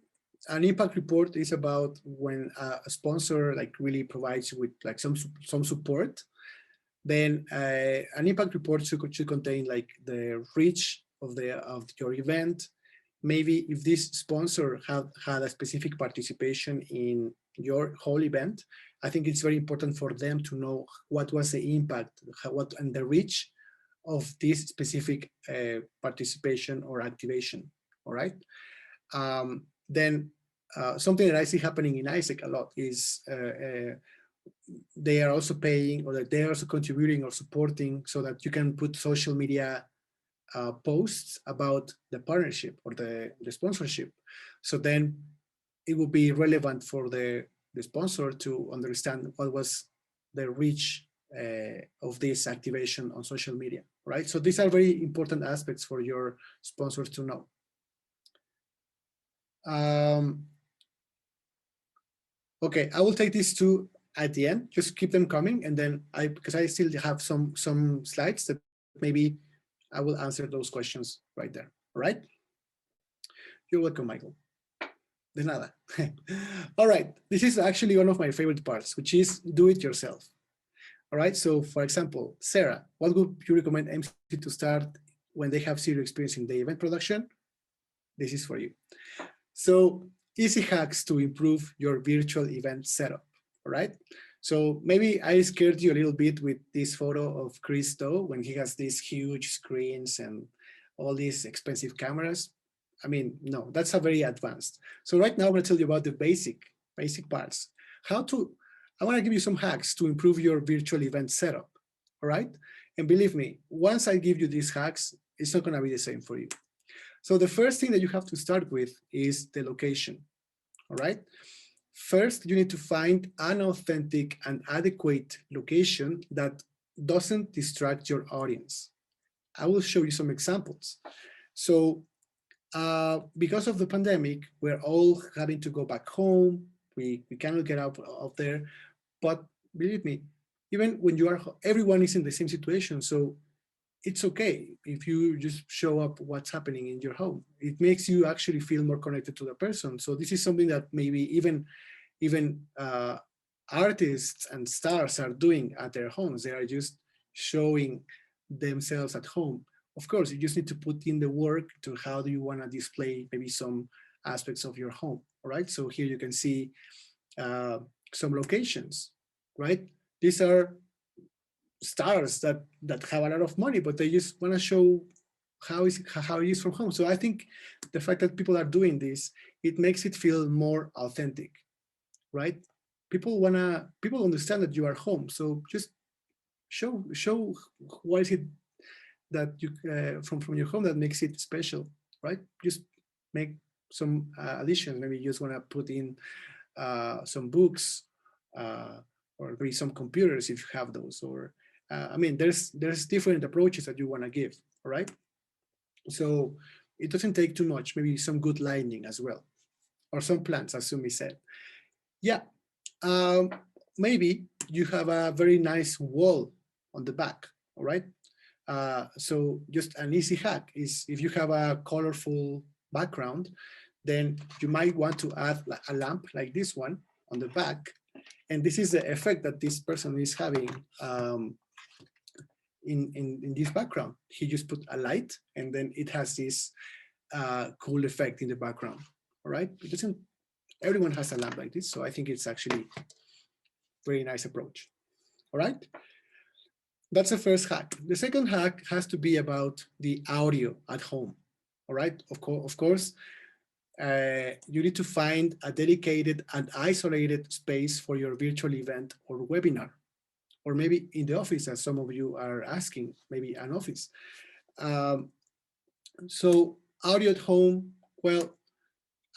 an impact report is about when a sponsor like really provides you with like some support. Then an impact report should contain like the reach of your event. Maybe if this sponsor had a specific participation in your whole event, I think it's very important for them to know what was the impact, and the reach of this specific participation or activation. All right. Then something that I see happening in ISEC a lot is they are also paying, or that they are also contributing or supporting, so that you can put social media posts about the partnership or the sponsorship. So then it will be relevant for the sponsor to understand what was the reach of this activation on social media, right? So these are very important aspects for your sponsors to know. Okay, I will take these two at the end. Just keep them coming, and then because I still have some slides that maybe I will answer those questions right there. All right. You're welcome, Michael. De nada. All right. This is actually one of my favorite parts, which is do it yourself. All right. So, for example, Sarah, what would you recommend MC to start when they have zero experience in the event production? This is for you. So, easy hacks to improve your virtual event setup. All right. So maybe I scared you a little bit with this photo of Chris though, when he has these huge screens and all these expensive cameras. I mean, no, that's a very advanced. So right now I'm gonna tell you about the basic parts. I wanna give you some hacks to improve your virtual event setup, all right? And believe me, once I give you these hacks, it's not gonna be the same for you. So the first thing that you have to start with is the location, all right? First, you need to find an authentic and adequate location that doesn't distract your audience. I will show you some examples. So because of the pandemic, we're all having to go back home. We cannot get out of there. But believe me, even when you are, everyone is in the same situation. So it's okay if you just show up what's happening in your home. It makes you actually feel more connected to the person. So this is something that maybe even artists and stars are doing at their homes. They are just showing themselves at home. Of course, you just need to put in the work to how do you want to display maybe some aspects of your home. All right. So here you can see some locations, right? These are stars that have a lot of money, but they just want to show how it is from home. So I think the fact that people are doing this, it makes it feel more authentic, right? People understand that you are home. So just show what is it that you from your home that makes it special, right? Just make some addition. Maybe you just want to put in some books or maybe some computers if you have those, or I mean, there's different approaches that you want to give, all right? So it doesn't take too much. Maybe some good lighting as well, or some plants, as Sumi said. Yeah, maybe you have a very nice wall on the back, all right? So just an easy hack is if you have a colorful background, then you might want to add a lamp like this one on the back. And this is the effect that this person is having in this background. He just put a light and then it has this cool effect in the background, all right? It doesn't, everyone has a lamp like this, so I think it's actually very nice approach, all right? That's the first hack. The second hack has to be about the audio at home, All right, of course, you need to find a dedicated and isolated space for your virtual event or webinar, or maybe in the office, as some of you are asking, maybe an office. Um, so audio at home, well,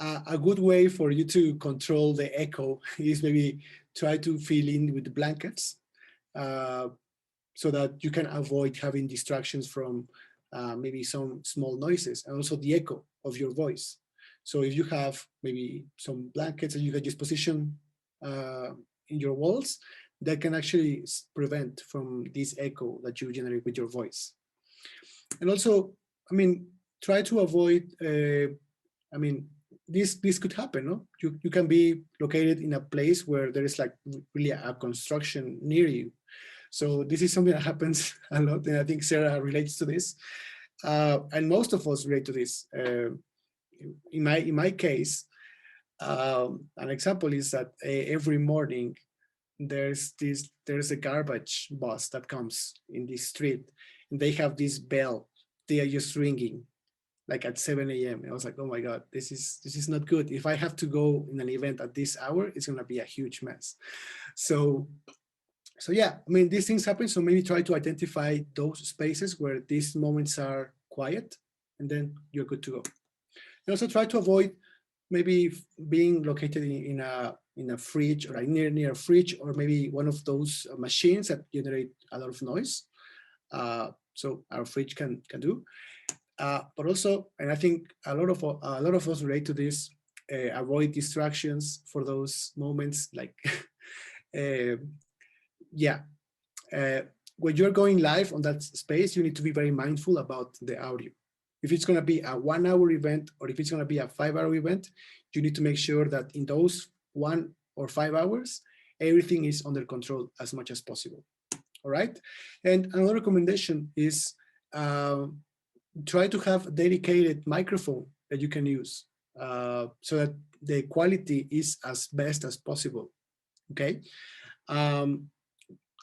a good way for you to control the echo is maybe try to fill in with the blankets, uh, so that you can avoid having distractions from maybe some small noises, and also the echo of your voice. So if you have maybe some blankets that you can just position uh, in your walls, that can actually prevent from this echo that you generate with your voice. And also, I mean, try to avoid, I mean, this could happen, no? You can be located in a place where there is like really a construction near you. So this is something that happens a lot, and I think Sarah relates to this, and most of us relate to this. In my case, an example is that every morning there's a garbage bus that comes in this street, and they have this bell. They are just ringing like at 7 a.m. I was like, oh my god, this is not good. If I have to go in an event at this hour, it's gonna be a huge mess. So yeah, I mean, these things happen. So maybe try to identify those spaces where these moments are quiet, and then you're good to go. And also try to avoid maybe being located in a fridge, or like near a fridge, or maybe one of those machines that generate a lot of noise. So our fridge can do. But also, and I think a lot of us relate to this. Avoid distractions for those moments, like uh, yeah, uh, when you're going live on that space, you need to be very mindful about the audio. If it's going to be a 1 hour event, or if it's going to be a 5 hour event, you need to make sure that in those 1 or 5 hours, everything is under control as much as possible. All right. And another recommendation is try to have a dedicated microphone that you can use, so that the quality is as best as possible. Okay. Um,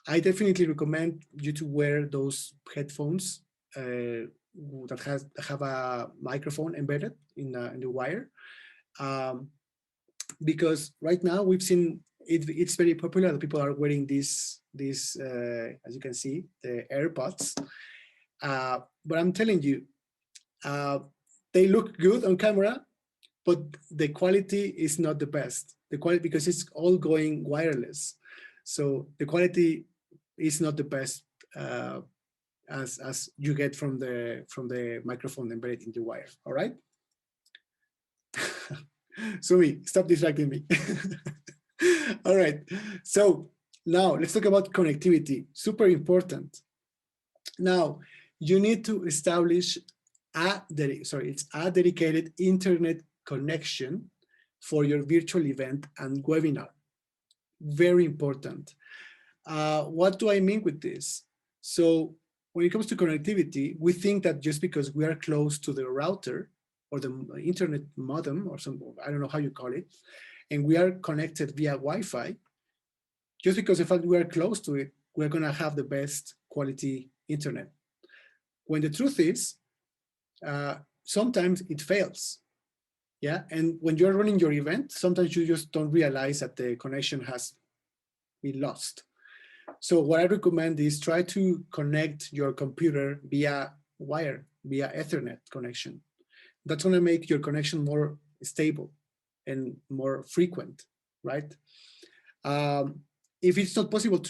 I definitely recommend you to wear those headphones that have a microphone embedded in the wire, um, because right now we've seen it's very popular. People are wearing these as you can see, the AirPods. But I'm telling you, uh, they look good on camera, but the quality is not the best. The quality, because it's all going wireless, so the quality is not the best, uh, as you get from the microphone embedded in the wire. All right. Sumi, stop distracting me. All right. So now let's talk about connectivity. Super important. Now you need to establish it's a dedicated internet connection for your virtual event and webinar. Very important. What do I mean with this? So when it comes to connectivity, we think that just because we are close to the router or the internet modem, or some, I don't know how you call it, and we are connected via Wi-Fi, just because in fact we are close to it, we're gonna have the best quality internet. When the truth is, sometimes it fails. Yeah, and when you're running your event, sometimes you just don't realize that the connection has been lost. So what I recommend is try to connect your computer via wire, via Ethernet connection. That's going to make your connection more stable and more frequent, right? If it's not possible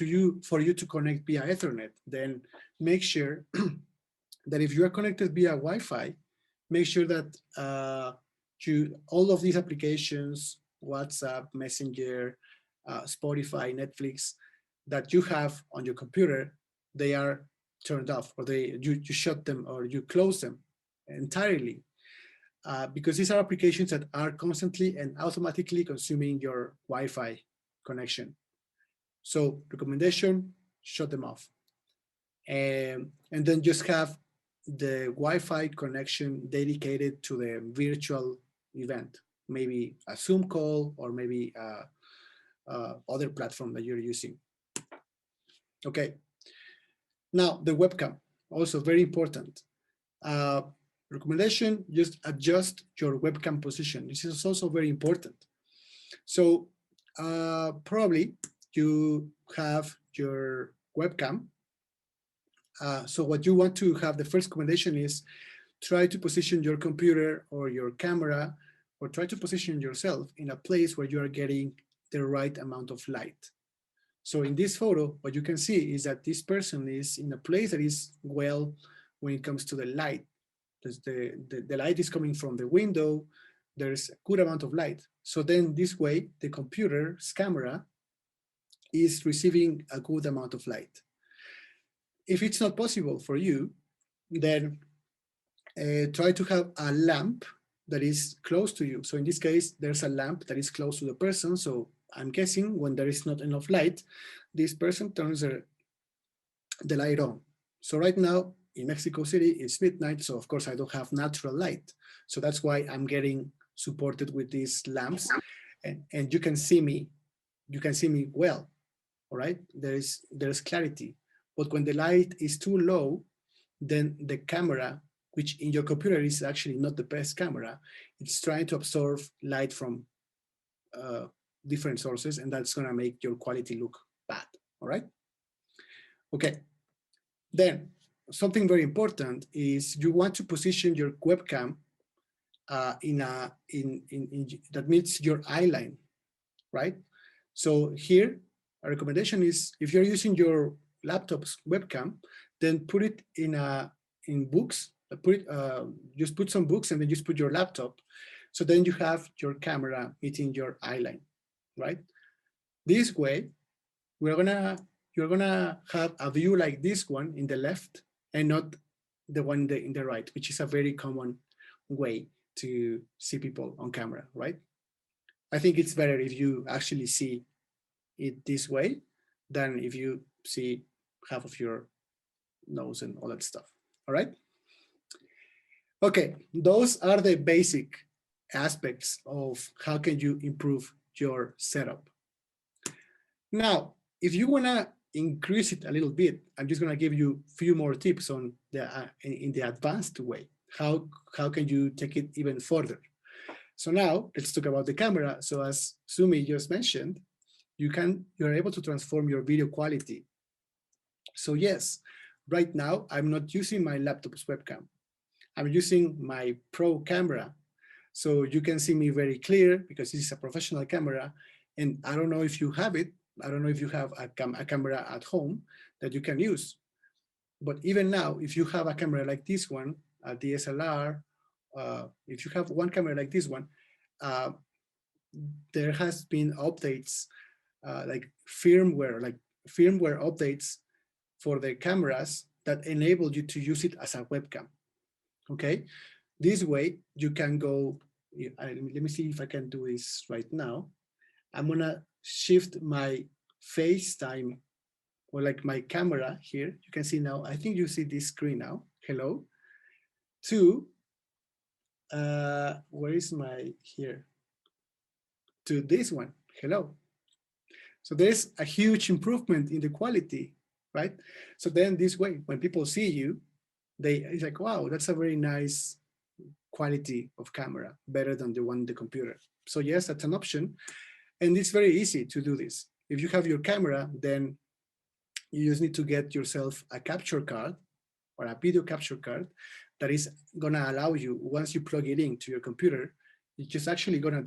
for you to connect via Ethernet, then make sure that if you are connected via Wi-Fi, make sure that all of these applications, WhatsApp, Messenger, Spotify, Netflix, that you have on your computer, they are turned off, or you shut them, or you close them entirely, because these are applications that are constantly and automatically consuming your Wi-Fi connection. So recommendation, shut them off. And then just have the Wi-Fi connection dedicated to the virtual event, maybe a Zoom call, or maybe other platform that you're using. Okay. Now the webcam, also very important. Recommendation, just adjust your webcam position. This is also very important. So probably you have your webcam. So what you want to have, the first recommendation is try to position your computer or your camera, or try to position yourself in a place where you are getting the right amount of light. So in this photo, what you can see is that this person is in a place that is well when it comes to the light. The light is coming from the window. There's a good amount of light. So then this way, the computer's camera is receiving a good amount of light. If it's not possible for you, then try to have a lamp that is close to you. So in this case, there's a lamp that is close to the person. So I'm guessing when there is not enough light, this person turns the light on. So right now in Mexico City, it's midnight. So of course I don't have natural light. So that's why I'm getting supported with these lamps, and you can see me well, all right? There's clarity. But when the light is too low, then the camera, which in your computer is actually not the best camera, it's trying to absorb light from different sources, and that's gonna make your quality look bad, all right? Okay, then something very important is you want to position your webcam in that meets your eye line, right? So here, a recommendation is if you're using your laptop's webcam, then put it in books. Just put some books and then just put your laptop. So then you have your camera meeting your eye line, right? This way, you're gonna have a view like this one in the left and not the one in the right, which is a very common way to see people on camera, right? I think it's better if you actually see it this way than if you see half of your nose and all that stuff, all right? Okay, those are the basic aspects of how can you improve your setup. Now, if you wanna increase it a little bit, I'm just gonna give you a few more tips on in the advanced way. How can you take it even further? So now let's talk about the camera. So as Sumi just mentioned, you're able to transform your video quality. So yes, right now I'm not using my laptop's webcam. I'm using my pro camera. So you can see me very clear because this is a professional camera. And I don't know if you have it. I don't know if you have a camera at home that you can use. But even now, if you have a camera like this one, a DSLR, if you have one camera like this one, there has been updates like firmware updates for the cameras that enable you to use it as a webcam. Okay, this way you can go. Let me see if I can do this right now. I'm gonna shift my FaceTime or like my camera here. You can see now. I think you see this screen now. Hello. To where is my here? To this one. Hello. So there's a huge improvement in the quality, right? So then this way, when people see you, it's like, wow, that's a very nice quality of camera, better than the one in the computer. So yes, that's an option. And it's very easy to do this. If you have your camera, then you just need to get yourself a capture card or a video capture card that is gonna allow you, once you plug it into your computer, it's just actually gonna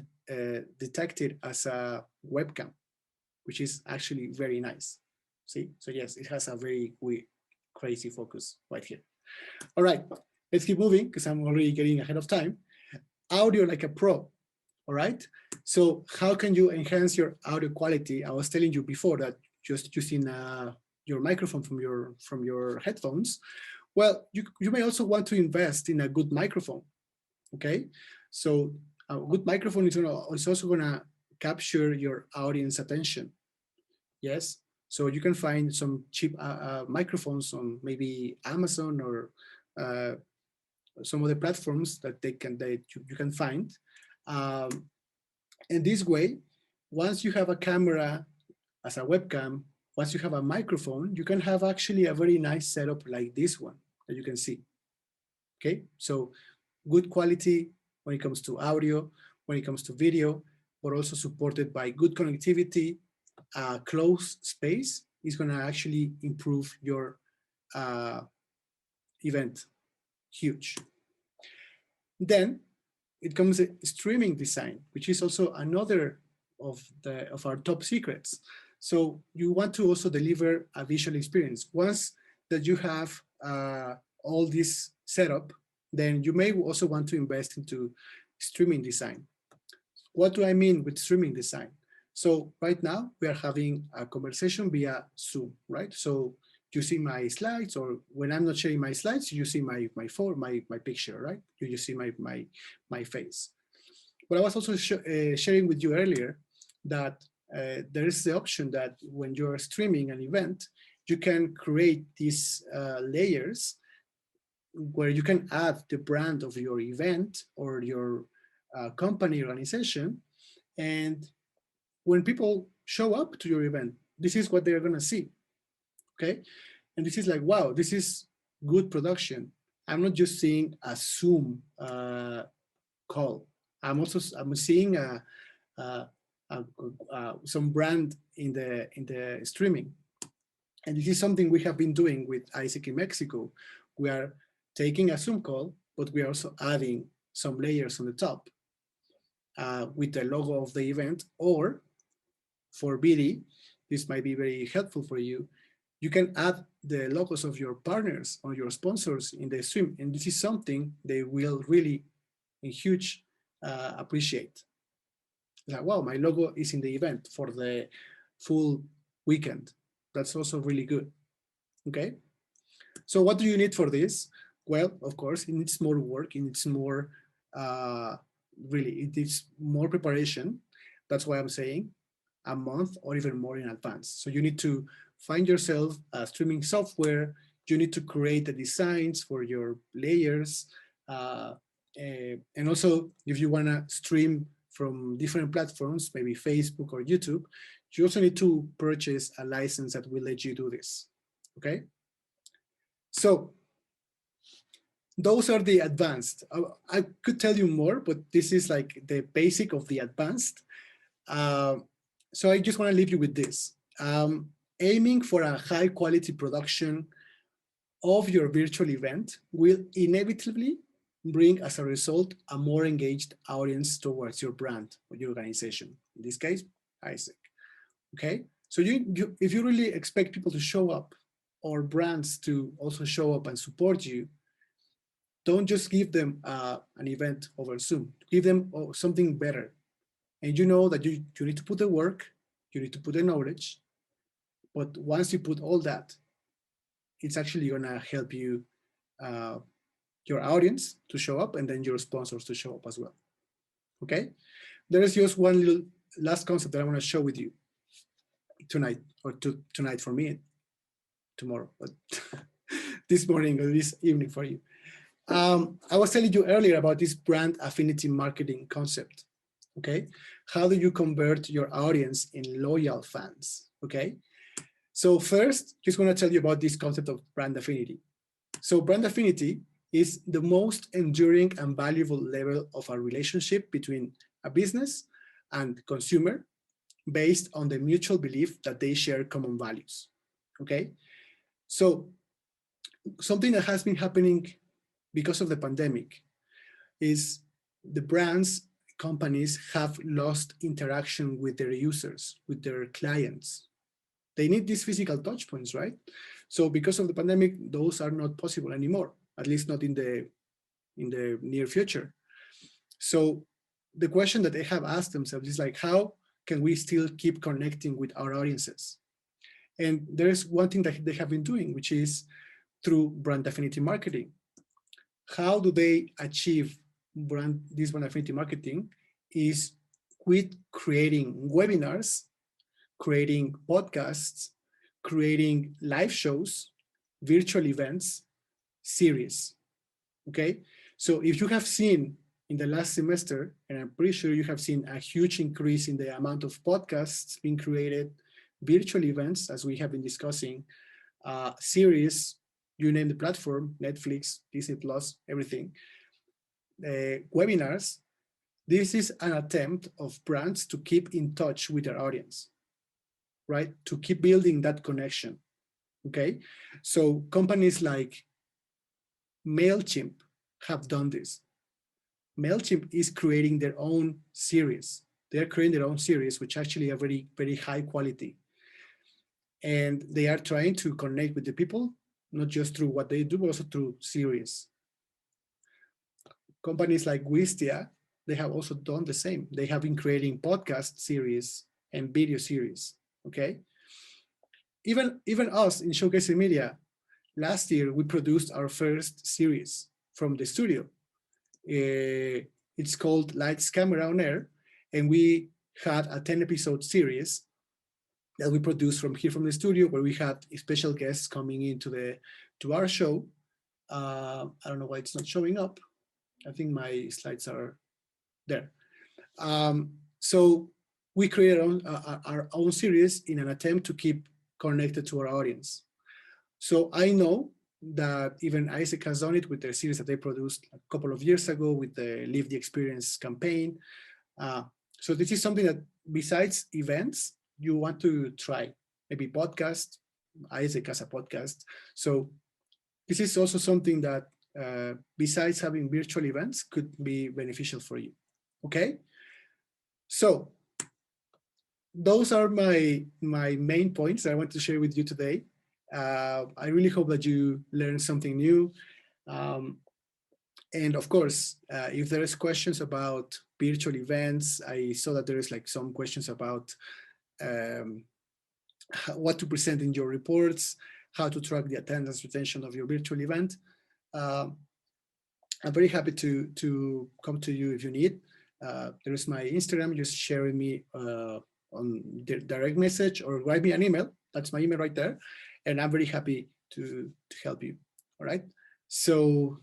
detect it as a webcam, which is actually very nice. See, so yes, it has a very crazy focus right here. All right, let's keep moving because I'm already getting ahead of time. Audio like a pro, all right? So how can you enhance your audio quality? I was telling you before that just using your microphone from your headphones. Well, you may also want to invest in a good microphone, okay? So a good microphone is also gonna capture your audience attention. Yes, so you can find some cheap microphones on maybe Amazon or some other platforms that you can find. And this way, once you have a camera as a webcam, once you have a microphone, you can have actually a very nice setup like this one that you can see. Okay, so good quality when it comes to audio, when it comes to video, but also supported by good connectivity, closed space is going to actually improve your uh, event huge. Then it comes streaming design, which is also another of our top secrets. So you want to also deliver a visual experience. Once that you have all this setup, then you may also want to invest into streaming design. What do I mean with streaming design? So right now we are having a conversation via Zoom, right? So you see my slides, or when I'm not sharing my slides, you see my phone, my picture, right? You see my face. But I was also sharing with you earlier that there is the option that when you're streaming an event, you can create these layers where you can add the brand of your event or your company organization. And when people show up to your event, this is what they're going to see. Okay. And this is like, wow, this is good production. I'm not just seeing a Zoom call. I'm seeing a, some brand in the streaming. And this is something we have been doing with ISEC in Mexico. We are taking a Zoom call, but we are also adding some layers on the top with the logo of the event. Or for BD, this might be very helpful for you. You can add the logos of your partners or your sponsors in the stream. And this is something they will really huge appreciate. Like, wow, my logo is in the event for the full weekend. That's also really good. Okay. So what do you need for this? Well, of course, it needs more work. It needs more, really, it needs more preparation. That's why I'm saying a month or even more in advance. So you need to find yourself a streaming software. You need to create the designs for your layers. And also, if you want to stream from different platforms, maybe Facebook or YouTube, you also need to purchase a license that will let you do this. Okay. So those are the advanced. I could tell you more, but this is like the basic of the advanced. So I just want to leave you with this. Aiming for a high quality production of your virtual event will inevitably bring as a result a more engaged audience towards your brand or your organization. In this case, ISEC. Okay, so if you really expect people to show up or brands to also show up and support you, don't just give them an event over Zoom. Give them something better. And you know that you need to put the work, you need to put the knowledge, but once you put all that, it's actually gonna help you, your audience to show up and then your sponsors to show up as well. Okay? There is just one little last concept that I wanna share with you tonight, or tonight for me, tomorrow, but this morning or this evening for you. I was telling you earlier about this brand affinity marketing concept. Okay, how do you convert your audience in loyal fans? Okay, so first, just want to tell you about this concept of brand affinity. So brand affinity is the most enduring and valuable level of a relationship between a business and consumer based on the mutual belief that they share common values. Okay, so something that has been happening because of the pandemic is the brands, companies have lost interaction with their users, with their clients. They need these physical touch points, right? So because of the pandemic, those are not possible anymore, at least not in the near future. So the question that they have asked themselves is like, how can we still keep connecting with our audiences? And there's one thing that they have been doing, which is through brand affinity marketing. How do they achieve this brand affinity marketing is with creating webinars, creating podcasts, creating live shows, virtual events, series. Okay, so if you have seen in the last semester, and I'm pretty sure you have seen a huge increase in the amount of podcasts being created, virtual events, as we have been discussing, series, you name the platform, Netflix, Disney Plus, everything, webinars. This is an attempt of brands to keep in touch with their audience, right? To keep building that connection, okay? So companies like MailChimp have done this. MailChimp is creating their own series. They're creating their own series, which actually are very, very high quality. And they are trying to connect with the people, not just through what they do, but also through series. Companies like Wistia, they have also done the same. They have been creating podcast series and video series, okay? Even us in ShowcaserMedia, last year we produced our first series from the studio. It's called Lights, Camera, on Air, and we had a 10-episode series that we produced from here from the studio, where we had special guests coming into to our show. I don't know why it's not showing up. I think my slides are there. So we created our own series in an attempt to keep connected to our audience. So I know that even Isaac has done it with their series that they produced a couple of years ago with the Live the Experience campaign. So this is something that besides events, you want to try. Maybe podcast, Isaac has a podcast. So this is also something that besides having virtual events could be beneficial for you, okay? So those are my main points I want to share with you today. I really hope that you learned something new. And of course, if there's questions about virtual events, I saw that there is like some questions about what to present in your reports, how to track the attendance retention of your virtual event. I'm very happy to come to you if you need. There is my Instagram, just share with me on the direct message or write me an email. That's my email right there. And I'm very happy to help you. All right. So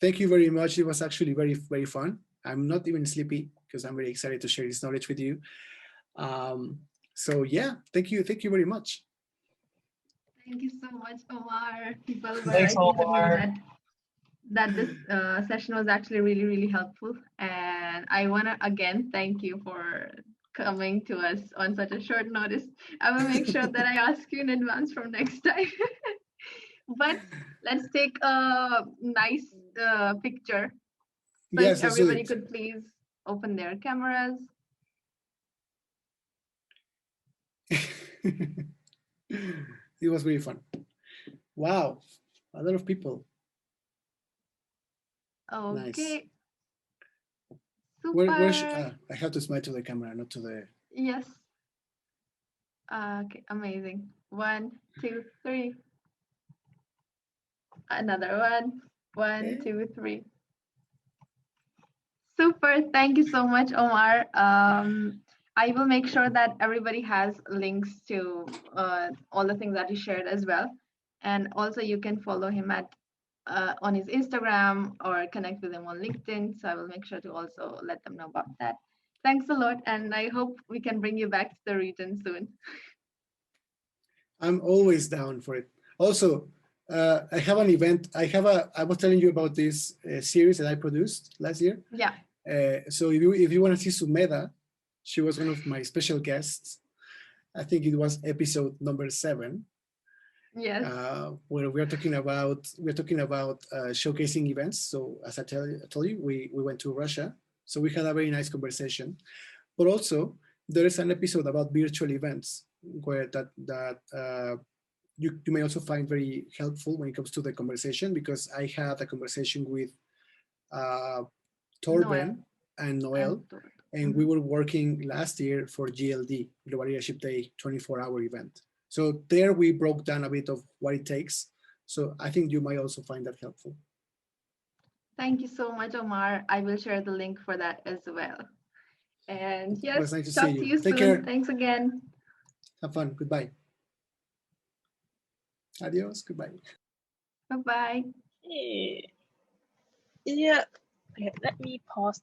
thank you very much. It was actually very, very fun. I'm not even sleepy because I'm very excited to share this knowledge with you. So yeah, thank you. Thank you very much. Thank you so much, Omar. People were Thanks, writing to me Omar. that this session was actually really, really helpful. And I want to again thank you for coming to us on such a short notice. I will make sure that I ask you in advance from next time. But let's take a nice picture. So Yes, if let's do everybody it. could please open their cameras. It was really fun. Wow, a lot of people. Nice. Okay. Where Super. I have to smile to the camera, not to the. Yes. Okay, amazing. 1, 2, 3. Another one. One, Okay. 2, 3. Super. Thank you so much, Omar. I will make sure that everybody has links to all the things that he shared as well. And also you can follow him at on his Instagram or connect with him on LinkedIn. So I will make sure to also let them know about that. Thanks a lot. And I hope we can bring you back to the region soon. I'm always down for it. Also, I have an event. I was telling you about this series that I produced last year. Yeah. So if you want to see Sumeda, she was one of my special guests. I think it was episode number 7. Yes. Where we're talking about showcasing events. So as I told you, we went to Russia. So we had a very nice conversation. But also there is an episode about virtual events where you may also find very helpful when it comes to the conversation, because I had a conversation with Torben and Noel, and we were working last year for GLD, Global Leadership Day 24-hour event. So there we broke down a bit of what it takes. So I think you might also find that helpful. Thank you so much, Omar. I will share the link for that as well. And yes, it was nice to talk see to you. you Take soon. care. Thanks again. Have fun. Goodbye. Adios. Goodbye. Bye-bye. Yeah. Okay, let me pause